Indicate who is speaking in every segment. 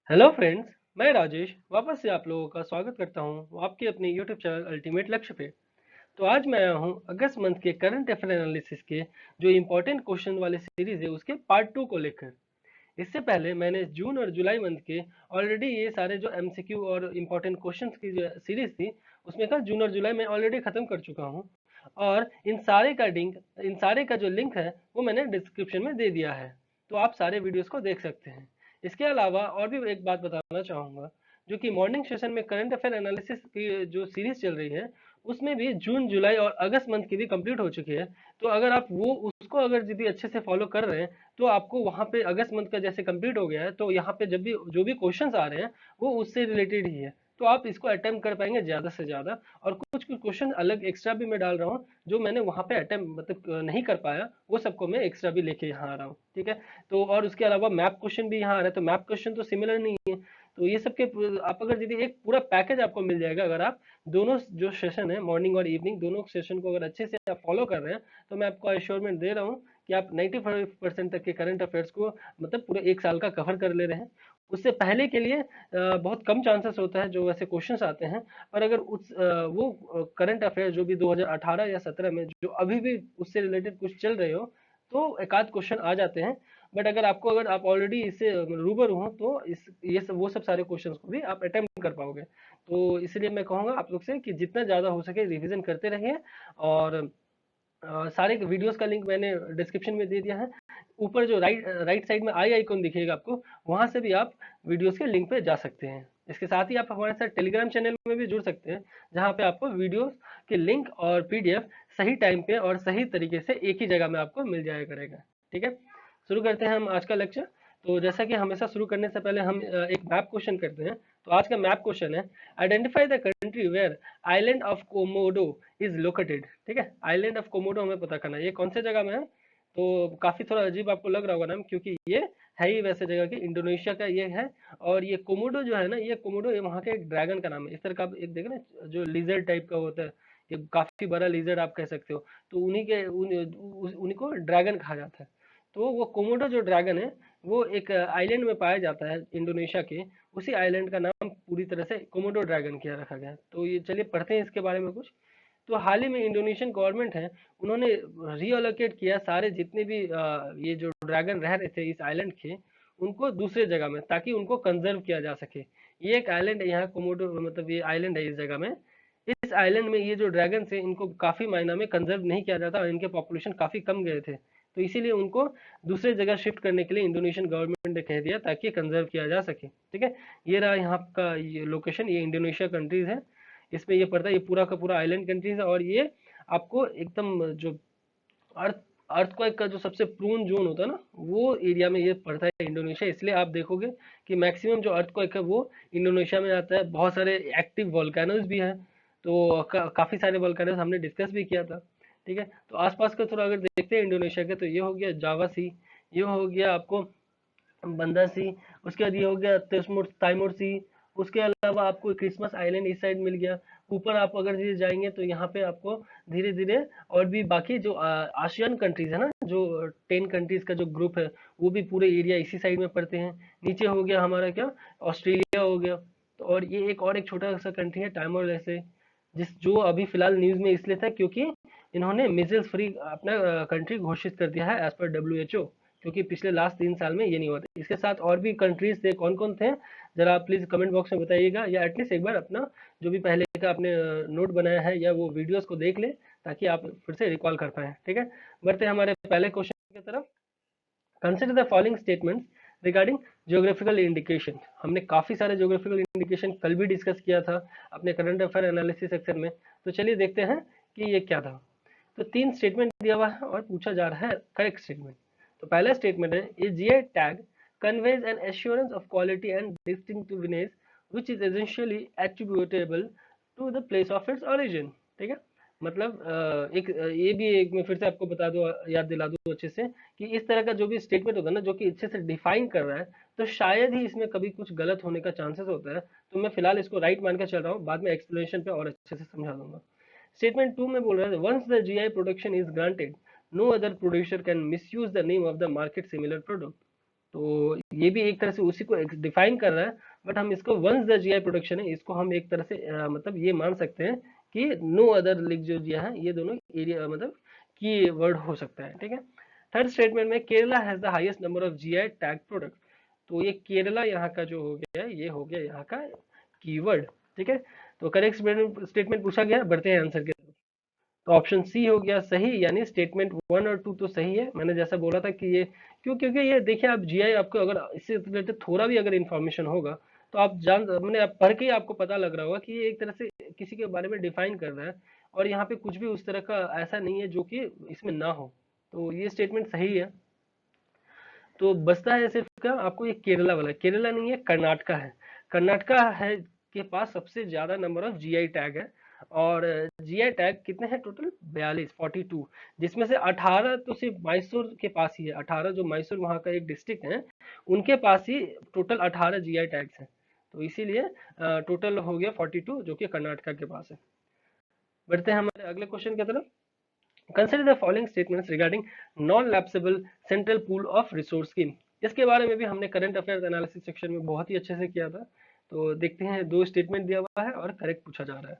Speaker 1: Hello friends. मैं राजेश वापस से आप लोगों का स्वागत करता हूं आपके अपने यूट्यूब चैनल अल्टीमेट लक्ष्य पे। तो आज मैं आया हूं अगस्त मंथ के करंट अफेयर एनालिसिस के जो इंपॉर्टेंट क्वेश्चन वाले सीरीज है उसके पार्ट 2 को लेकर। इससे पहले मैंने जून और जुलाई मंथ के ऑलरेडी ये सारे जो एमसीक्यू और इम्पोर्टेंट क्वेश्चंस की जो सीरीज थी उसमें का जून और जुलाई में ऑलरेडी खत्म कर चुका हूँ। और इन सारे का जो लिंक है वो मैंने डिस्क्रिप्शन में दे दिया है, तो आप सारे वीडियोस को देख सकते हैं। इसके अलावा और भी एक बात बताना चाहूँगा, जो कि मॉर्निंग सेशन में करंट अफेयर एनालिसिस की जो सीरीज चल रही है उसमें भी जून जुलाई और अगस्त मंथ की भी कंप्लीट हो चुकी है। तो अगर आप वो उसको अगर यदि अच्छे से फॉलो कर रहे हैं तो आपको वहाँ पे अगस्त मंथ का जैसे कंप्लीट हो गया है तो यहाँ पे जब भी जो भी क्वेश्चंस आ रहे हैं वो उससे रिलेटेड ही है। तो आप इसको अटेम्प्ट कर पाएंगे ज़्यादा से ज़्यादा। और कुछ कुछ क्वेश्चन अलग एक्स्ट्रा भी मैं डाल रहा हूँ जो मैंने वहाँ पे अटेम्प्ट मतलब नहीं कर पाया, वो सबको मैं एक्स्ट्रा भी लेके यहाँ आ रहा हूँ। ठीक है। तो और उसके अलावा मैप क्वेश्चन भी यहाँ आ रहा है, तो मैप क्वेश्चन तो सिमिलर नहीं है। तो ये सब के आप अगर यदि एक पूरा पैकेज आपको मिल जाएगा अगर आप दोनों जो सेशन है मॉर्निंग और इवनिंग दोनों सेशन को अगर अच्छे से आप फॉलो कर रहे हैं तो मैं आपको अश्योरमेंट दे रहा हूँ कि आप 95% तक के करंट अफेयर्स को मतलब पूरे एक साल का कवर कर ले रहे हैं। उससे पहले के लिए बहुत कम चांसेस होता है जो वैसे क्वेश्चंस आते हैं। और अगर वो करंट अफेयर जो भी 2018 या 17 में जो अभी भी उससे रिलेटेड कुछ चल रहे हो तो एक आध क्वेश्चन आ जाते हैं। बट अगर आप ऑलरेडी इससे रूबरू हो तो वो सब सारे क्वेश्चंस को भी आप अटेम्प्ट कर पाओगे। तो इसलिए मैं कहूँगा आप लोग से कि जितना ज़्यादा हो सके रिवीजन करते रहिए। और सारे वीडियोस का लिंक मैंने डिस्क्रिप्शन में दे दिया है। ऊपर जो राइट साइड में आई आइकॉन दिखेगा आपको, वहां से भी आप वीडियोस के लिंक पे जा सकते हैं। इसके साथ ही आप हमारे साथ टेलीग्राम चैनल में भी जुड़ सकते हैं, जहां पे आपको वीडियोस के लिंक और पीडीएफ सही टाइम पे और सही तरीके से एक ही जगह में आपको मिल जाया करेगा। ठीक है। शुरू करते हैं हम आज का लेक्चर। तो जैसा कि हमेशा शुरू करने से पहले हम एक मैप क्वेश्चन करते हैं। तो आज का मैप क्वेश्चन है, identify the country where island of Komodo is located. ठीक है। आइलैंड ऑफ कोमोडो हमें पता करना है ये कौन से जगह में है। तो काफी थोड़ा अजीब आपको लग रहा होगा नाम, क्योंकि ये है ही वैसे जगह की, इंडोनेशिया का ये है। और ये कोमोडो जो है ना, ये कोमोडो ये वहाँ के एक ड्रैगन का नाम है। इस तरह का आप एक देखो ना जो लिजर्ड टाइप का होता है, ये काफी बड़ा लिजर्ड आप कह सकते हो। तो उन्हीं को ड्रैगन कहा जाता है। तो वो कोमोडो जो ड्रैगन है वो एक आइलैंड में पाया जाता है इंडोनेशिया के। उसी आइलैंड का नाम पूरी तरह से कोमोडो ड्रैगन किया रखा गया है। तो ये चलिए पढ़ते हैं इसके बारे में कुछ। तो हाल ही में इंडोनेशियन गवर्नमेंट है, उन्होंने रीअलोकेट किया सारे जितने भी ये जो ड्रैगन रह रहे थे इस आइलैंड के, उनको दूसरे जगह में, ताकि उनको कंजर्व किया जा सके। ये एक आइलैंड है यहाँ कोमोडो, मतलब ये आइलैंड है इस जगह में। इस आइलैंड में ये जो ड्रैगन थे इनको काफी मायना में कंजर्व नहीं किया जाता और इनके पॉपुलेशन काफी कम गए थे। तो इसीलिए उनको दूसरे जगह शिफ्ट करने के लिए इंडोनेशियन गवर्नमेंट ने कह दिया ताकि कंजर्व किया जा सके। ठीक है। ये रहा यहाँ का ये लोकेशन, ये इंडोनेशिया कंट्रीज है। इसमें ये पड़ता है, ये पूरा का पूरा आइलैंड कंट्रीज है। और ये आपको एकदम जो अर्थ अर्थक्वेक का जो सबसे प्रून जोन होता है ना, वो एरिया में ये पड़ता है इंडोनेशिया। इसलिए आप देखोगे कि मैक्सिमम जो अर्थक्वेक है वो इंडोनेशिया में आता है। बहुत सारे एक्टिव वोल्केनोज भी हैं। तो काफी सारे वोल्केनोज हमने डिस्कस भी किया था। ठीक है। तो आसपास का थोड़ा अगर देखते हैं इंडोनेशिया के, तो ये हो गया जावा सी, ये हो गया आपको बंदा सी, उसके बाद ये हो गया ताइमोर सी। उसके अलावा आपको क्रिसमस आइलैंड इस साइड मिल गया। ऊपर आप अगर ये जाएंगे तो यहाँ पे आपको धीरे धीरे और भी बाकी जो आसियान कंट्रीज है ना, जो 10 कंट्रीज का जो ग्रुप है, वो भी पूरे एरिया इसी साइड में पड़ते हैं। नीचे हो गया हमारा क्या, ऑस्ट्रेलिया हो गया। तो और ये एक छोटा सा कंट्री है टाइमोर लेस्टे, जिस जो अभी फिलहाल न्यूज में इसलिए था क्योंकि इन्होंने मिजल्स फ्री अपना कंट्री घोषित कर दिया है एज पर डब्ल्यू, क्योंकि पिछले लास्ट 3 साल में ये नहीं हुआ था। इसके साथ और भी कंट्रीज थे, कौन कौन थे जरा आप प्लीज कमेंट बॉक्स में बताइएगा, या एटलीस्ट एक बार अपना जो भी पहले का आपने नोट बनाया है या वो वीडियोस को देख ले, ताकि आप फिर से रिकॉल कर पाए। ठीक है। बढ़ते हैं हमारे पहले क्वेश्चन की तरफ। Consider the following statements regarding geographical indication. हमने काफी सारे ज्योग्राफिकल इंडिकेशन कल भी डिस्कस किया था अपने करंट अफेयर एनालिसिस सेक्शन में। तो चलिए देखते हैं कि ये क्या था। तो 3 स्टेटमेंट दिया हुआ है और पूछा जा रहा है करेक्ट स्टेटमेंट। तो पहला स्टेटमेंट है, a GI tag conveys an assurance of quality and distinctiveness which is essentially attributable to the place of its origin। ठीक है। मतलब ये भी एक मैं फिर से आपको बता दूं, याद दिला दूं अच्छे से, कि इस तरह का जो भी स्टेटमेंट होता है ना जो कि अच्छे से डिफाइन कर रहा है, तो शायद ही इसमें कभी कुछ गलत होने का चांसेस होता है। तो मैं फिलहाल इसको राइट मान के चल रहा हूँ, बाद में एक्सप्लेनेशन पे और अच्छे से समझा दूंगा। स्टेटमेंट 2 में बोल रहा है, once the GI production is granted no other producer can misuse the name of the market similar product. तो ये भी एक तरह से उसी को डिफाइन कर रहा है, बट हम इसको वंस द जीआई प्रोडक्शन है, इसको हम एक तरह से मतलब ये मान सकते हैं कि नो अदर लिंक जो दिया है, ये दोनों एरिया मतलब की वर्ड हो सकता है। ठीक है। थर्ड स्टेटमेंट में Kerala has the highest number of GI tag product, तो ये केरला यहाँ का जो हो गया, ये हो गया यहाँ का कीवर्ड। ठीक है। तो करेक्ट स्टेटमेंट पूछा गया, बढ़ते हैं आंसर के तरफ। तो ऑप्शन सी हो गया सही, यानी स्टेटमेंट 1 और 2 तो सही है। मैंने जैसा बोला था कि ये क्योंकि ये देखिए, आप जीआई आपको अगर इससे रिलेटेड थोड़ा भी अगर इन्फॉर्मेशन होगा तो आप मैंने आप पढ़ के ही आपको पता लग रहा होगा कि ये एक तरह से किसी के बारे में डिफाइन कर रहा है, और यहाँ पे कुछ भी उस तरह का ऐसा नहीं है जो कि इसमें ना हो। तो ये स्टेटमेंट सही है। तो बचता है सिर्फ क्या, आपको ये केरला वाला, केरला नहीं है, कर्नाटका है। कर्नाटका है के पास सबसे ज्यादा नंबर ऑफ जीआई टैग है, और जीआई टैग कितने हैं टोटल, 42, जिसमें से 18 तो सिर्फ मैसूर के पास ही है। 18 जो मैसूर वहाँ का एक डिस्ट्रिक्ट है, उनके पास ही टोटल 18 जीआई टैग्स हैं। तो इसीलिए टोटल हो गया 42 जो कि कर्नाटका के पास है। बढ़ते हैं हमारे अगले क्वेश्चन की तरफ। Consider the following statements regarding non lapsable central pool of resource scheme. इसके बारे में भी हमने करंट अफेयर्स एनालिसिस सेक्शन में बहुत ही अच्छे से किया था। तो देखते हैं, दो स्टेटमेंट दिया हुआ है और करेक्ट पूछा जा रहा है।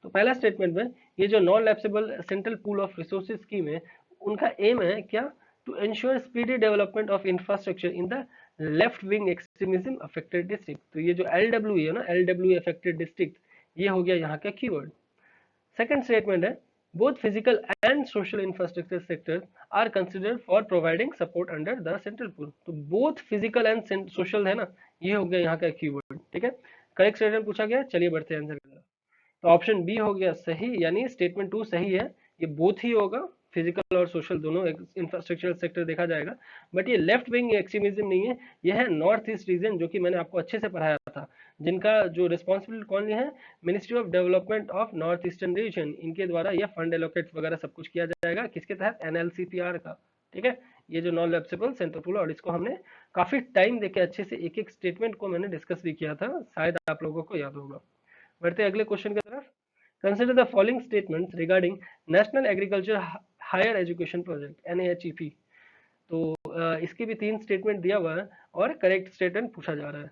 Speaker 1: तो पहला स्टेटमेंट में ये जो non lapsable central pool of resources scheme है, उनका एम है क्या, to ensure speedy development of infrastructure in the left wing extremism affected district. तो ये जो एलडब्ल्यू है ना, एलडब्ल्यू अफेक्टेड डिस्ट्रिक्ट, ये हो गया यहाँ का कीवर्ड। सेकंड स्टेटमेंट है, both physical and social infrastructure sectors are considered for providing support under the central pool। तो both physical and social है ना, ये हो गया यहाँ का कीवर्ड। ठीक है। करेक्ट स्टेटमेंट पूछा गया, चलिए बढ़ते हैं आंसर की तरफ। तो ऑप्शन बी हो गया सही, यानी स्टेटमेंट 2 सही है। ये बोथ ही होगा, फिजिकल और सोशल दोनों इंफ्रास्ट्रक्चरल सेक्टर देखा जाएगा। बट ये लेफ्ट विंग एक्सट्रीमिज्म नहीं है, यह है नॉर्थ ईस्ट रीजन, जो कि मैंने आपको अच्छे से पढ़ाया था, जिनका जो रिस्पॉन्सिबिलिटी कौन है, ministry of development of north eastern region, इनके द्वारा यह फंड एलोकेट वगैरह सब कुछ किया जाएगा, किसके तहत, एनएलसीपीआर का। ठीक है। ये जो नॉन लैप्सेबल सेंट्रल पूल, और इसको हमने काफी टाइम देके अच्छे से एक एक स्टेटमेंट को मैंने डिस्कस भी किया था, शायद आप लोगों को याद होगा। बढ़ते अगले क्वेश्चन की तरफ। Consider the following statements regarding national agriculture higher education project NHEP. तो इसके भी 3 स्टेटमेंट दिया हुआ है और करेक्ट स्टेटमेंट पूछा जा रहा है।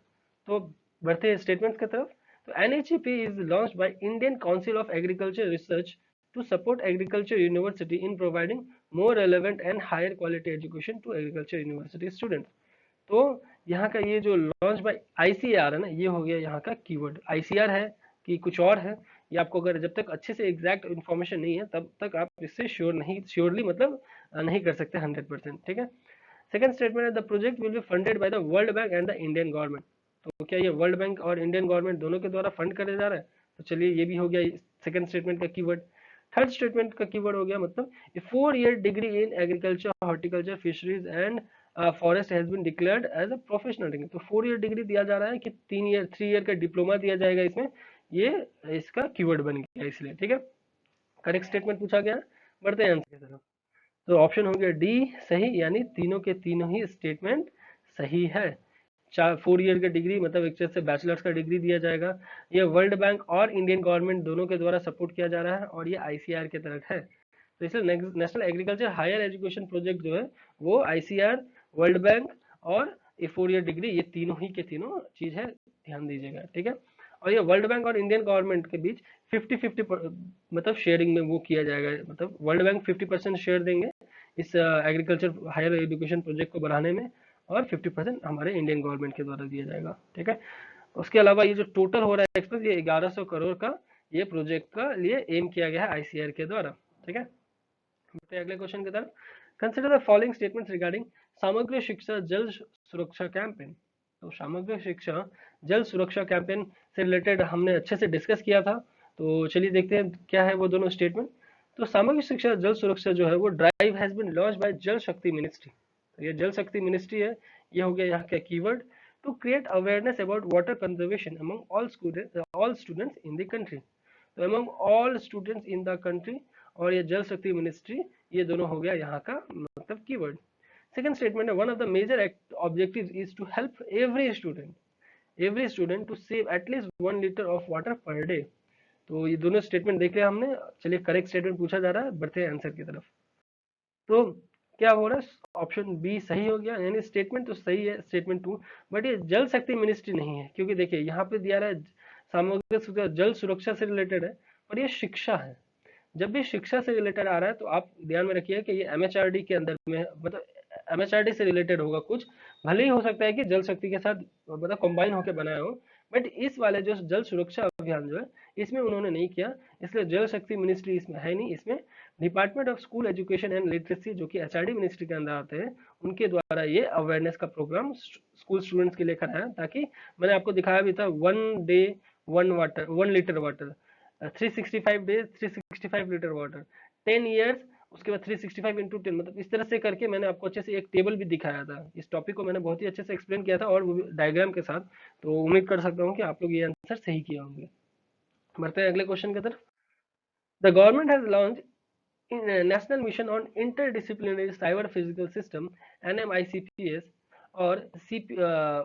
Speaker 1: तो बढ़ते हैं स्टेटमेंट्स की तरफ। तो NHEP is launched by Indian council of agriculture research to support agriculture university in providing more relevant and higher quality education to agriculture university students। तो यहाँ का ये जो लॉन्च बाय आईसीआर है ना, ये हो गया यहाँ का कीवर्ड। आईसीआर है कि कुछ और है, ये आपको अगर जब तक अच्छे से एग्जैक्ट इन्फॉर्मेशन नहीं है तब तक आप इससे श्योरली मतलब नहीं कर सकते 100%। ठीक है। सेकंड स्टेटमेंट है, the project will be funded by the world bank and the Indian government. तो क्या ये वर्ल्ड बैंक और इंडियन गवर्नमेंट दोनों के द्वारा फंड करे जा रहा है? तो चलिए, ये भी हो गया सेकंड स्टेटमेंट का कीवर्ड। थर्ड स्टेटमेंट का कीवर्ड हो गया मतलब 4 year degree in agriculture, horticulture, fisheries and forest has been declared as a professional degree. तो 4 ईयर डिग्री दिया जा रहा है कि 3 ईयर का डिप्लोमा दिया जाएगा इसमें, ये इसका कीवर्ड बन गया इसलिए। ठीक है। करेक्ट स्टेटमेंट पूछा गया। बढ़ते हैं आंसर की तरफ। तो ऑप्शन हो गया डी सही, यानी तीनों के तीनों ही स्टेटमेंट सही है। 4 ईयर का डिग्री मतलब एक तरह से बैचलर्स का डिग्री दिया जाएगा, ये वर्ल्ड बैंक और इंडियन गवर्नमेंट दोनों के द्वारा सपोर्ट किया जा रहा है, और ये आईसीआर के तहत है। तो इसलिए national agriculture higher education project जो है वो आईसीआर, वर्ल्ड बैंक और ये 4 ईयर डिग्री, ये तीनों ही के तीनों चीज है, ध्यान दीजिएगा। ठीक है। और ये वर्ल्ड बैंक और इंडियन गवर्नमेंट के बीच 50-50 मतलब शेयरिंग में वो किया जाएगा, मतलब वर्ल्ड बैंक 50% शेयर देंगे इस एग्रीकल्चर हायर एजुकेशन प्रोजेक्ट को बढ़ाने में, और 50% हमारे इंडियन गवर्नमेंट के द्वारा दिया जाएगा। ठीक है। उसके अलावा ये जो टोटल हो रहा है एक्सपेंस, ये 1100 करोड़ का ये प्रोजेक्ट का लिए एम किया गया है आईसीआर के द्वारा। ठीक है। अगले क्वेश्चन की तरफ। Consider the following statements regarding समग्र शिक्षा जल सुरक्षा कैंपेन। तो समग्र शिक्षा जल सुरक्षा कैंपेन से रिलेटेड हमने अच्छे से डिस्कस किया था। तो चलिए देखते हैं क्या है वो दोनों स्टेटमेंट। तो समग्र शिक्षा जल सुरक्षा जो है वो drive has been launch by Jal Shakti ministry. तो ये जल शक्ति मिनिस्ट्री है, ये हो गया यहाँ का keyword. To create awareness about water conservation among all students in the country. तो among all students in the country, और ये जल शक्ति मिनिस्ट्री, ये दोनों हो गया यहाँ का मतलब कीवर्ड। सेकंड स्टेटमेंट है, one of the major objectives is to help every student to save at least 1 litre of water per day. तो ये दोनों स्टेटमेंट देख लिया हमने। चलिए करेक्ट स्टेटमेंट पूछा जा रहा है, बढ़ते हैं आंसर की तरफ। तो क्या हो रहा है, ऑप्शन बी सही हो गया, यानी स्टेटमेंट तो सही है स्टेटमेंट टू, बट ये जल शक्ति मिनिस्ट्री नहीं है, क्योंकि देखिए यहाँ पे दिया रहा है जल सुरक्षा से रिलेटेड है, और ये शिक्षा है। जब भी शिक्षा से रिलेटेड आ रहा है तो आप ध्यान में रखिए कि ये एमएचआरडी के अंदर में, मतलब एमएचआरडी से रिलेटेड होगा कुछ, भले ही हो सकता है कि जल शक्ति के साथ मतलब कंबाइन होकर बनाया हो, बट इस वाले जो जल सुरक्षा अभियान जो है इसमें उन्होंने नहीं किया, इसलिए जल शक्ति मिनिस्ट्री इसमें है नहीं। इसमें department of school education and literacy जो कि एचआरडी मिनिस्ट्री के अंदर आते हैं, उनके द्वारा ये अवेयरनेस का प्रोग्राम स्कूल स्टूडेंट्स के लिए कराया, ताकि मैंने आपको दिखाया भी था 1 day 1 litre water, 365 days 365 litre water, 10 years, उसके बाद 365 × 10, मतलब इस तरह से करके मैंने आपको अच्छे से एक टेबल भी दिखाया था। इस टॉपिक को मैंने बहुत ही अच्छे से एक्सप्लेन किया था, और वो डायग्राम के साथ। तो उम्मीद कर सकता हूँ कि आप लोग ये आंसर सही किए होंगे। बढ़ते हैं अगले क्वेश्चन की तरफ। The government has launch national mission on interdisciplinary cyber physical system NMICPS, और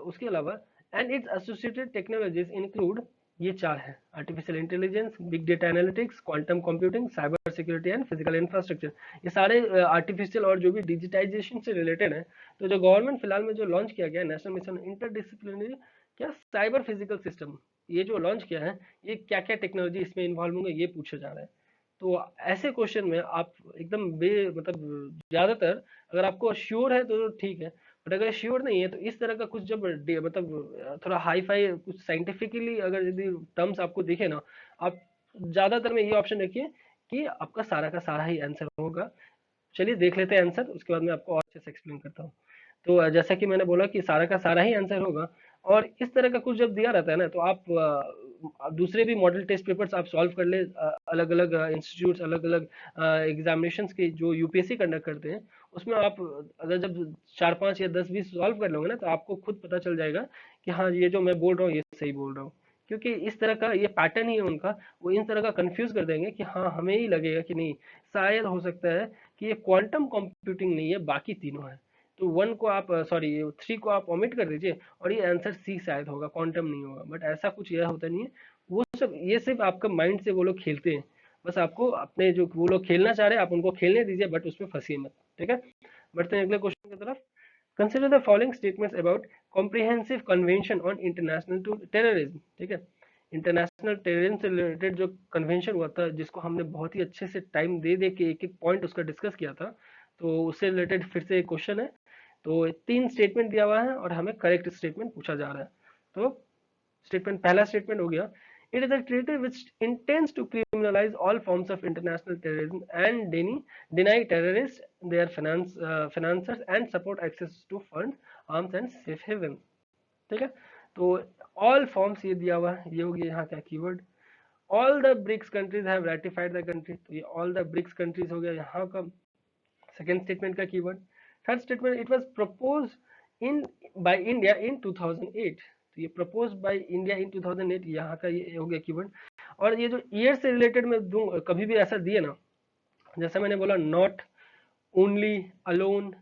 Speaker 1: उसके अलावा and it's associated technologies include, ये चार है, artificial intelligence, big data analytics, quantum computing, cyber security and physical infrastructure. ये सारे आर्टिफिशियल और जो भी डिजिटाइजेशन से रिलेटेड है। तो जो गवर्नमेंट फिलहाल में जो लॉन्च किया गया नेशनल मिशन इंटरडिसिप्लिनरी क्या साइबर फिजिकल सिस्टम, ये जो लॉन्च किया है, ये क्या क्या टेक्नोलॉजी इसमें इन्वॉल्व होंगे ये पूछा जा रहा है। तो ऐसे क्वेश्चन में आप एकदम मतलब ज्यादातर अगर आपको श्योर है तो ठीक है, बट अगर श्योर नहीं है तो इस तरह का कुछ जब मतलब थोड़ा हाई फाई कुछ साइंटिफिकली अगर यदि टर्म्स आपको दिखे ना, आप ज्यादातर में ये ऑप्शन रखिए कि आपका सारा का सारा ही आंसर होगा। चलिए देख लेते हैं आंसर, उसके बाद मैं आपको और अच्छे से एक्सप्लेन करता हूँ। तो जैसा कि मैंने बोला कि सारा का सारा ही आंसर होगा, और इस तरह का कुछ जब दिया रहता है ना, तो आप दूसरे भी मॉडल टेस्ट पेपर्स आप सॉल्व कर ले, अलग अलग इंस्टीट्यूट्स, अलग अलग एग्जामिनेशंस के जो यूपीएससी कंडक्ट करते हैं, उसमें आप अगर जब 4 5 या 10 भी सॉल्व कर लोगे ना, तो आपको खुद पता चल जाएगा कि हाँ ये जो मैं बोल रहा हूँ ये सही बोल रहा हूँ। क्योंकि इस तरह का ये पैटर्न ही है उनका, वो इन तरह का कंफ्यूज कर देंगे कि हाँ हमें ही लगेगा कि नहीं, शायद हो सकता है कि ये क्वांटम कंप्यूटिंग नहीं है, बाकी तीनों है। तो 1 को आप सॉरी 3 को आप ओमिट कर दीजिए, और ये आंसर सी शायद होगा, क्वांटम नहीं होगा, बट ऐसा कुछ यह होता नहीं है। वो सब ये सिर्फ आपका माइंड से वो लोग खेलते हैं, बस आपको अपने जो वो लोग खेलना चाह रहे हैं आप उनको खेलने दीजिए, बट उसमें फंसिए मत, ठीक है। बढ़ते हैं अगले क्वेश्चन की तरफ। Consider the following statements about comprehensive convention on international to terrorism, ठीक है। इंटरनेशनल टेररिज्म से रिलेटेड जो कन्वेंशन हुआ था, जिसको हमने बहुत ही अच्छे से टाइम दे दे के एक एक पॉइंट उसका डिस्कस किया था, तो उससे रिलेटेड फिर से एक क्वेश्चन है। तो 3 स्टेटमेंट दिया हुआ है और हमें करेक्ट स्टेटमेंट पूछा जा रहा है। तो स्टेटमेंट, पहला स्टेटमेट हो गया, it is a treaty which intends to criminalize all forms of international terrorism and deny terrorist their financers and support access to fund arms and safe haven, ठीक है। तो ऑल फॉर्म्स ये दिया हुआ है, ये हो गया यहाँ का keyword. All the BRICS countries have ratified the country, तो ये ऑल द ब्रिक्स कंट्रीज हो गया यहाँ का सेकेंड स्टेटमेंट का keyword. Third statement, it was propose in by India in 2008, तो ये प्रपोज बाय इंडिया इन 2008 यहाँ का ये हो गया कीवर्ड। और ये जो ईयर से रिलेटेड मैं दूं, कभी भी ऐसा दिए ना, जैसा मैंने बोला नॉट, ओनली, अलोन,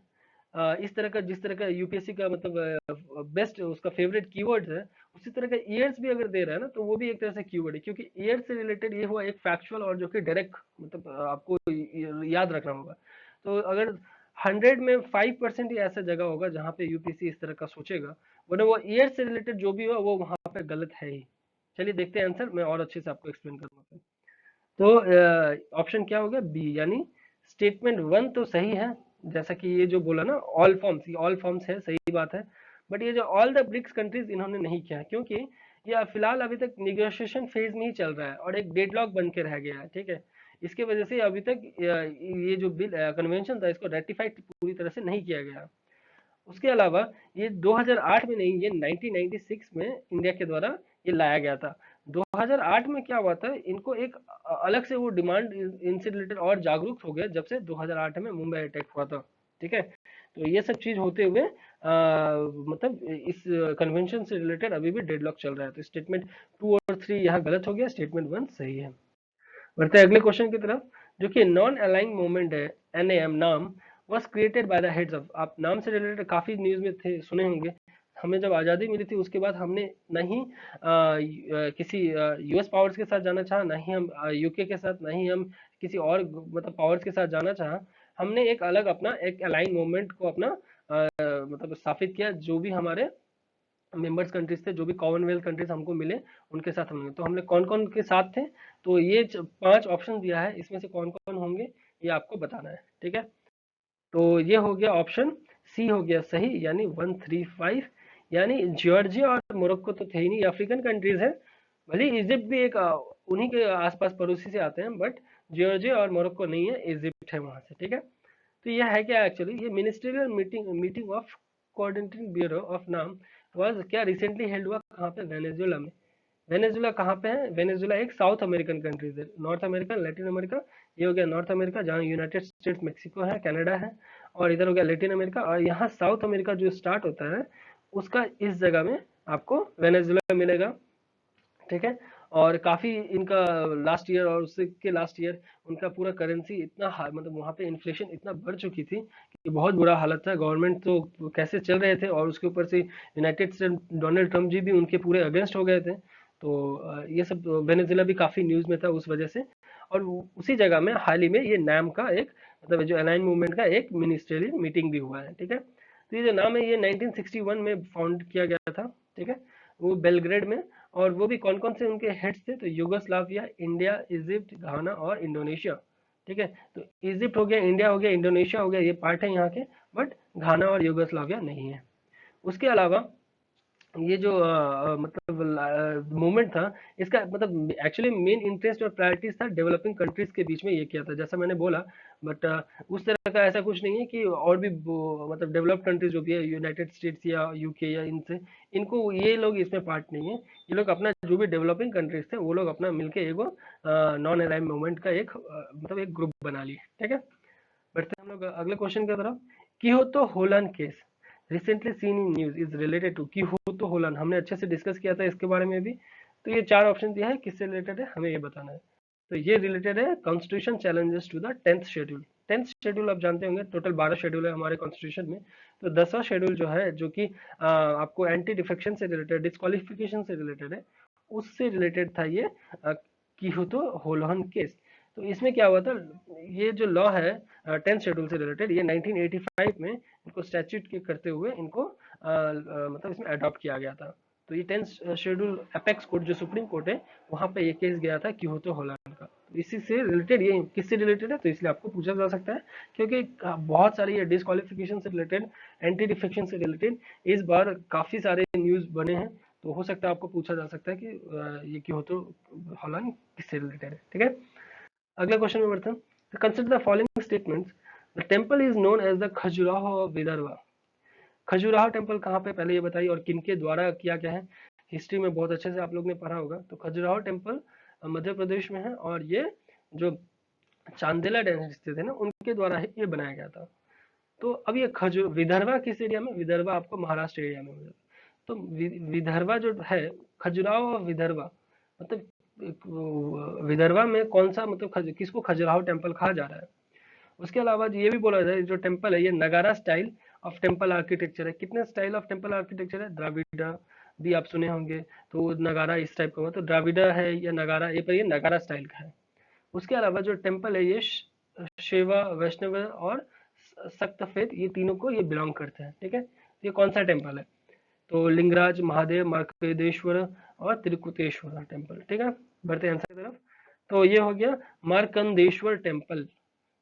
Speaker 1: इस तरह का, जिस तरह का यूपीएससी का मतलब बेस्ट उसका फेवरेट कीवर्ड्स है, उसी तरह का ईयर्स भी अगर दे रहा है ना, तो वो भी एक तरह से कीवर्ड है, क्योंकि ईयर से रिलेटेड ये हुआ एक फैक्चुअल और जो कि डायरेक्ट मतलब आपको याद रखना होगा। तो अगर 100 में 5% ही ऐसा जगह होगा जहाँ पे यूपीएससी इस तरह का सोचेगा, वरना वो ईयर से रिलेटेड जो भी हुआ वो वहाँ पे गलत है ही। चलिए देखते हैं आंसर, मैं और अच्छे से आपको एक्सप्लेन करूंगा। तो ऑप्शन क्या हो गया, बी, यानी स्टेटमेंट 1 तो सही है, जैसा कि ये जो बोला ना ऑल फॉर्म्स, ये ऑल फॉर्म्स है, सही बात है। बट ये जो ऑल द ब्रिक्स कंट्रीज इन्होंने नहीं किया, क्योंकि ये फिलहाल अभी तक निगोशिएशन फेज में ही चल रहा है और एक डेडलॉक बन के रह गया है, ठीक है। इसके वजह से अभी तक ये जो बिल कन्वेंशन था इसको रेटिफाइड पूरी तरह से नहीं किया गया। उसके अलावा ये 2008 में नहीं, ये 1996 में इंडिया के द्वारा ये लाया गया था। 2008 में क्या हुआ था, इनको एक अलग से वो डिमांड इनसे रिलेटेड और जागरूक हो गए जब से 2008 में मुंबई अटैक हुआ था, ठीक है। तो ये सब चीज होते हुए मतलब इस कन्वेंशन से रिलेटेड अभी भी डेडलॉक चल रहा है। तो स्टेटमेंट 2 और 3 यहाँ गलत हो गया, स्टेटमेंट 1 सही है। बढ़ते हैं अगले क्वेश्चन की तरफ, जो कि नॉन अलाइंग मूवमेंट है, NAM, नाम was created by the heads of, आप नाम से रिलेटेड काफी न्यूज में थे, सुने होंगे। हमें जब आज़ादी मिली थी उसके बाद हमने नहीं किसी यूएस पावर्स के साथ जाना चाहा, ना ही हम यूके के साथ, ना ही हम किसी और मतलब पावर्स के साथ जाना चाहा। हमने एक अलग अपना एक अलाइन मूवमेंट को अपना मतलब स्थापित किया, जो भी हमारे मेंबर्स कंट्रीज थे, जो भी कॉमनवेल्थ कंट्रीज हमको मिले उनके साथ हमने, तो हमने कौन कौन के साथ थे, तो ये 5 ऑप्शन दिया है, इसमें से कौन कौन होंगे ये आपको बताना है, ठीक है। तो ये हो गया ऑप्शन सी हो गया सही, यानी 135, यानी जॉर्जिया और मोरक्को तो थे ही नहीं, अफ्रीकन कंट्रीज है। भले इजिप्ट भी एक उन्हीं के आसपास पड़ोसी से आते हैं, बट जॉर्जिया और मोरक्को नहीं है, इजिप्ट है वहां से, ठीक है। तो यह है क्या एक्चुअली, ये ministerial meeting meeting of coordinating bureau of नाम वाज क्या रिसेंटली हेल्ड हुआ कहाँ पे, वेनेजुएला में। वेनेजुएला कहाँ पे है, वेनेजुएला एक साउथ अमेरिकन कंट्रीज है, नॉर्थ अमेरिका लैटिन अमेरिका, ये हो गया नॉर्थ अमेरिका जहाँ यूनाइटेड स्टेट्स मेक्सिको है कनाडा है, और इधर हो गया लैटिन अमेरिका, और यहाँ साउथ अमेरिका जो स्टार्ट होता है उसका इस जगह में आपको वेनेजुएला मिलेगा, ठीक है। और काफी इनका लास्ट ईयर और उससे के लास्ट ईयर उनका पूरा करेंसी इतना मतलब वहाँ पे इन्फ्लेशन इतना बढ़ चुकी थी कि बहुत बुरा हालत था, गवर्नमेंट तो कैसे चल रहे थे, और उसके ऊपर से यूनाइटेड स्टेट डोनाल्ड ट्रम्प जी भी उनके पूरे अगेंस्ट हो गए थे। तो ये सब वेनेजुएला भी काफी न्यूज में था उस वजह से। और उसी जगह में हाल ही में ये नाम का एक मतलब जो अलाइन मूवमेंट का एक मिनिस्ट्रियल मीटिंग भी हुआ है, ठीक है। तो ये जो नाम है ये 1961 में फाउंड किया गया था, ठीक है, वो बेलग्रेड में। और वो भी कौन कौन से उनके हेड्स थे, तो युगोस्लाविया, इंडिया, इजिप्ट, घाना और इंडोनेशिया, ठीक है। तो इजिप्ट हो गया, इंडिया हो गया, इंडोनेशिया हो गया, ये पार्ट है यहाँ के, बट घाना और युगोस्लाविया नहीं है। उसके अलावा ये जो मतलब मूवमेंट था, इसका मतलब एक्चुअली मेन इंटरेस्ट और प्रायोरिटीज था डेवलपिंग कंट्रीज के बीच में ये किया था, जैसा मैंने बोला। बट उस तरह का ऐसा कुछ नहीं है कि और भी मतलब डेवलप्ड कंट्रीज जो भी है, यूनाइटेड स्टेट्स या यूके या इनसे, इनको ये लोग इसमें पार्ट नहीं है। ये लोग अपना जो भी डेवलपिंग कंट्रीज थे वो लोग अपना मिलके एगो नॉन अलाइन मूवमेंट का एक मतलब एक ग्रुप बना लिए, ठीक है। बढ़ते हैं हम लोग अगले क्वेश्चन की तरफ। Kihoto Hollohan case recently seen in news is related to Kihoto Hollohan, हमने अच्छे से डिस्कस किया था इसके बारे में भी। तो ये 4 ऑप्शन दिया है, किससे रिलेटेड है हमें ये बताना है। तो ये रिलेटेड है constitution challenges to the 10th schedule. 10th schedule आप जानते होंगे, टोटल 12 शेड्यूल है हमारे कॉन्स्टिट्यूशन में। तो 10वां शेड्यूल जो है, जो कि आपको एंटी डिफेक्शन से रिलेटेड, डिस्क्वालिफिकेशन से रिलेटेड है, उससे रिलेटेड था ये कियोतो होलन केस। तो इसमें क्या हुआ था, ये जो लॉ है 10th शेड्यूल से रिलेटेड, ये 1985 में इनको स्टैच्यूट के करते हुए इनको मतलब इसमें अडॉप्ट किया गया था। तो ये 10th शेड्यूल अपेक्स कोर्ट जो सुप्रीम कोर्ट है, वहां पे ये केस गया था कियोतो होलन का। तो इसी से रिलेटेड, ये किससे रिलेटेड है तो इसलिए आपको पूछा जा सकता है, क्योंकि बहुत सारी ये डिस्क्वालिफिकेशन से रिलेटेड, एंटी डिफेक्शन से रिलेटेड इस बार काफी सारे न्यूज बने हैं। तो हो सकता है आपको पूछा जा सकता है कि ये कियोतो होलन किससे रिलेटेड है, ठीक है। अगला क्वेश्चन में बढ़ते हैं। Consider the following statements. The temple is known as the Khajuraho of Vidarbha. Khajuraho temple कहाँ पे, पहले ये बताइए, और किनके द्वारा किया गया है। हिस्ट्री में बहुत अच्छे से आप लोग ने पढ़ा होगा। तो खजुराहो टेंपल मध्य प्रदेश में है, और ये जो चांदेला डायनेस्टी थे ना, उनके द्वारा ये बनाया गया था। तो अब ये विदर्भा किस एरिया में, विदर्भा आपको महाराष्ट्र एरिया में हो जाता है। तो विदर्भा जो है, खजुराहो और विदर्भा मतलब विदर्भा में कौन सा मतलब किसको खजुराहो टेम्पल कहा जा रहा है। उसके अलावा ये भी बोला जाए, जो टेम्पल है ये नगारा स्टाइल ऑफ टेम्पल आर्किटेक्चर है। कितने स्टाइल ऑफ टेम्पल आर्किटेक्चर है, द्राविडा भी आप सुने होंगे, तो नगारा इस टाइप का हुआ, तो द्राविडा है या नगारा, ये पर ये नगारा स्टाइल का है। उसके अलावा जो टेम्पल है ये शिवा, वैष्णव और सप्तफेद, ये तीनों को ये बिलोंग करते हैं, ठीक है। ये कौन सा टेम्पल है, तो लिंगराज, महादेव, मार्कंडेश्वर और त्रिकुटेश्वर टेम्पल, ठीक है। बढ़ते हैं आंसर की तरफ। तो ये हो गया मार्कंडेश्वर टेम्पल,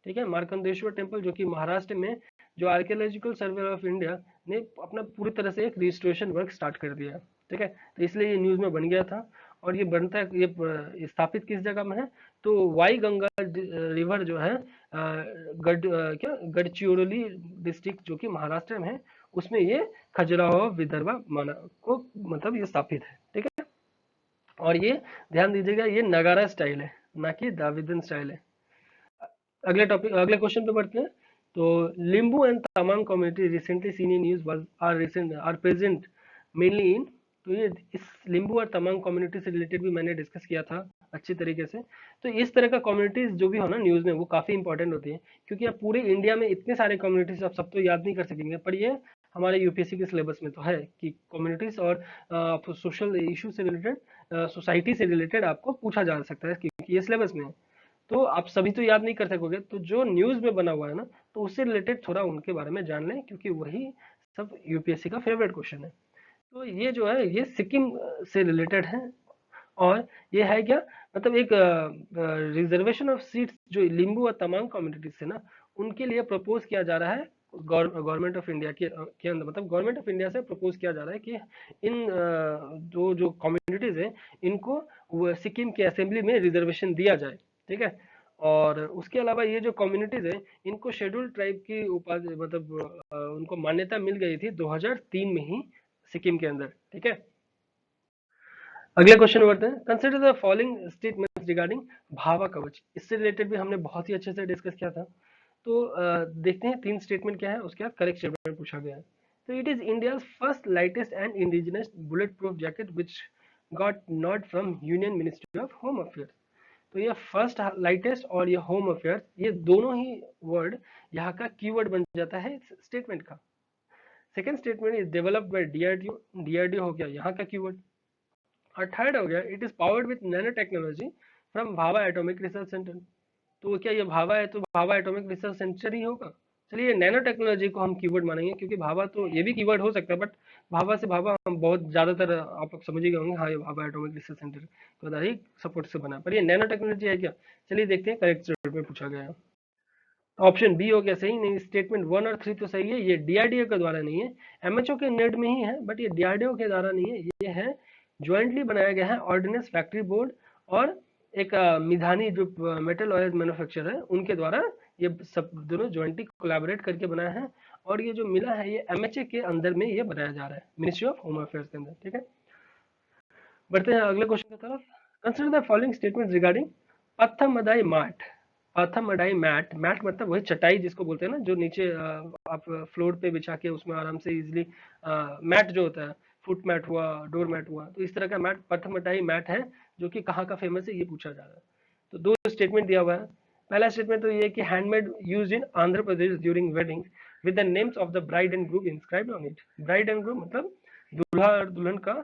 Speaker 1: ठीक है। मार्कंडेश्वर टेम्पल जो कि महाराष्ट्र में, जो आर्कियोलॉजिकल सर्वे ऑफ इंडिया ने अपना पूरी तरह से एक रिस्टोरेशन वर्क स्टार्ट कर दिया है, ठीक है। तो इसलिए ये न्यूज में बन गया था। और ये बनता है, ये स्थापित किस जगह में है, तो वाई गंगा रिवर जो है क्या गढ़चिरोली डिस्ट्रिक्ट जो कि महाराष्ट्र में है, उसमें ये खजुराहो विदर्भा माना को मतलब ये स्थापित है, ठीक है। और ये ध्यान दीजिएगा, ये नगारा स्टाइल है, ना कि द्राविडन स्टाइल है। अगले टॉपिक, अगले क्वेश्चन पे बढ़ते हैं। तो Limbu and Tamang community recently seen in news was are present mainly in, तो ये इस लिम्बू और तमांग कम्युनिटी से रिलेटेड भी मैंने डिस्कस किया था अच्छी तरीके से। तो इस तरह का कम्युनिटीज जो भी हो ना न्यूज में, वो काफी इंपॉर्टेंट होती है, क्योंकि अब पूरे इंडिया में इतने सारे कम्युनिटीज आप सब तो याद नहीं कर सकेंगे, पर ये हमारे यूपीएससी के सिलेबस में तो है कि कम्युनिटीज और सोशल इशू से रिलेटेड, सोसाइटी से रिलेटेड आपको पूछा जा सकता है, क्योंकि ये सिलेबस में है। तो आप सभी तो याद नहीं कर सकोगे, तो जो न्यूज़ में बना हुआ है ना, तो उससे रिलेटेड थोड़ा उनके बारे में जान लें, क्योंकि वही सब यूपीएससी का फेवरेट क्वेश्चन है। तो ये जो है ये सिक्किम से रिलेटेड है। और ये है क्या, मतलब एक रिजर्वेशन ऑफ सीट्स जो लिम्बू और तमांग कम्युनिटीज है ना, उनके लिए प्रपोज किया जा रहा है गवर्नमेंट ऑफ इंडिया के अंदर, मतलब गवर्नमेंट ऑफ इंडिया से प्रपोज किया जा रहा है कि इन जो जो कम्युनिटीज है इनको सिक्किम के असेंबली में रिजर्वेशन दिया जाए। ठीक है। और उसके अलावा ये जो कम्युनिटीज है इनको शेड्यूल्ड ट्राइब की उपाधि, मतलब उनको मान्यता मिल गई थी 2003 में ही सिक्किम के अंदर। ठीक है। अगले क्वेश्चन बढ़ते हैं। Consider the following statements regarding Bhabha कवच। इससे रिलेटेड भी हमने बहुत ही अच्छे से डिस्कस किया था। तो देखते हैं तीन स्टेटमेंट क्या है, उसके बाद करेक्ट स्टेटमेंट पूछा गया है। तो it is India's first lightest and indigenous bullet proof jacket which got not from union ministry of home affairs. तो ये फर्स्ट लाइटेस्ट और ये होम अफेयर्स, ये दोनों ही वर्ड यहाँ का कीवर्ड बन जाता है इस स्टेटमेंट का। Second statement is developed by DRDO. DRDO हो गया यहाँ का कीवर्ड। और थर्ड हो गया it is powered with nano technology from Bhabha atomic research centre. तो क्या ये भाभा है तो भाभा एटॉमिक रिसर्च सेंटर ही होगा। चलिए नैनो टेक्नोलॉजी को हम कीवर्ड मानेंगे, क्योंकि भाभा तो ये भी कीवर्ड हो सकता है, बट भाभा से भाभा हम बहुत ज्यादातर आप लोग समझ ही गए होंगे, हाँ ये भाभा एटॉमिक रिसर्च सेंटर के द्वारा ही सपोर्ट से बना, पर ये नैनो टेक्नोलॉजी है क्या। चलिए देखते हैं करेक्ट स्टेटमेंट पूछा गया है। ऑप्शन बी हो गया सही, नहीं स्टेटमेंट 1 और 3 तो सही है, ये डीआरडीओ के द्वारा नहीं है, एमएचओ के नेट में ही है, बट ये डीआरडीओ के द्वारा नहीं है, ये है ज्वाइंटली बनाया गया है ऑर्डिनेंस फैक्ट्री बोर्ड और एक मिधानी जो मेटल ऑयल मैन्युफैक्चरर है उनके द्वारा ये सब दोनों ज्वाइंटली कोलैबोरेट करके बनाया है। और ये जो मिला है ये एमएचए के अंदर में ये बनाया जा रहा है, मिनिस्ट्री ऑफ होम अफेयर्स के अंदर। ठीक है। बढ़ते हैं अगले क्वेश्चन की तरफ। Consider the following statement regarding Pattamadai mat. Pattamadai mat, mat मतलब वही चटाई जिसको बोलते हैं ना, जो नीचे आप फ्लोर पे बिछा के उसमें आराम से इजीली, मैट जो होता है, फुट मैट हुआ, डोर मैट हुआ, तो इस तरह का मैट पथमडाई मैट है, जो कि कहाँ का फेमस है ये पूछा जा रहा है। तो दो स्टेटमेंट दिया हुआ है। पहला स्टेटमेंट तो ये है कि handmade used in Andhra Pradesh during wedding with the names of the bride and groom inscribed on it. Bride and groom मतलब दूल्हा और दुल्हन का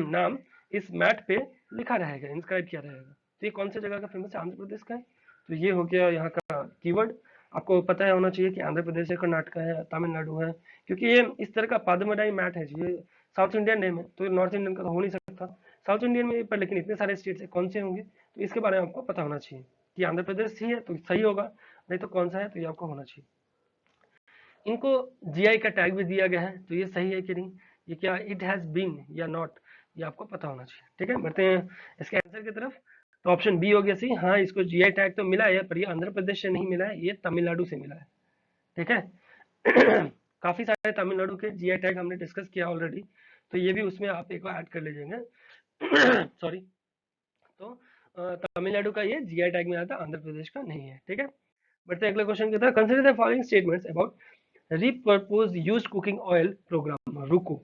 Speaker 1: नाम इस मैट पे लिखा रहेगा, इंस्क्राइब किया रहेगा। तो ये कौन सी जगह का फेमस है, आंध्र प्रदेश का है। तो ये हो गया यहाँ का कीवर्ड। आपको पता है होना चाहिए कि आंध्र प्रदेश है, कर्नाटक है, तमिलनाडु है, क्योंकि ये इस तरह का पादमडाई मैट है, ये साउथ इंडियन नेम है, तो नॉर्थ इंडियन का तो हो नहीं सकता। साउथ इंडियन में पर लेकिन इतने सारे स्टेट्स है, कौन से होंगे, तो इसके बारे में आपको पता होना चाहिए कि आंध्र प्रदेश ही है तो सही होगा, नहीं तो कौन सा है तो ये आपको होना चाहिए। इनको जीआई का टैग भी दिया गया है, तो ये सही है कि नहीं, ये क्या इट हैज बीन या नॉट, ये आपको पता होना चाहिए। ठीक है। बढ़ते हैं इसके आंसर की तरफ। तो ऑप्शन बी हो गया सही, हाँ इसको जीआई टैग तो मिला है, पर ये आंध्र प्रदेश से नहीं मिला है, ये तमिलनाडु से मिला है। ठीक है। काफी सारे तमिलनाडु के जीआई टैग हमने डिस्कस किया ऑलरेडी, तो ये भी उसमें आप एक बार ऐड कर लीजिएगा। सॉरी। तो तमिलनाडु का ये जीआई टैग में आता है, आंध्र प्रदेश का नहीं है। ठीक है। बढ़ते हैं अगले क्वेश्चन की तरफ। Consider the following statements about repurpose used cooking oil program रुको।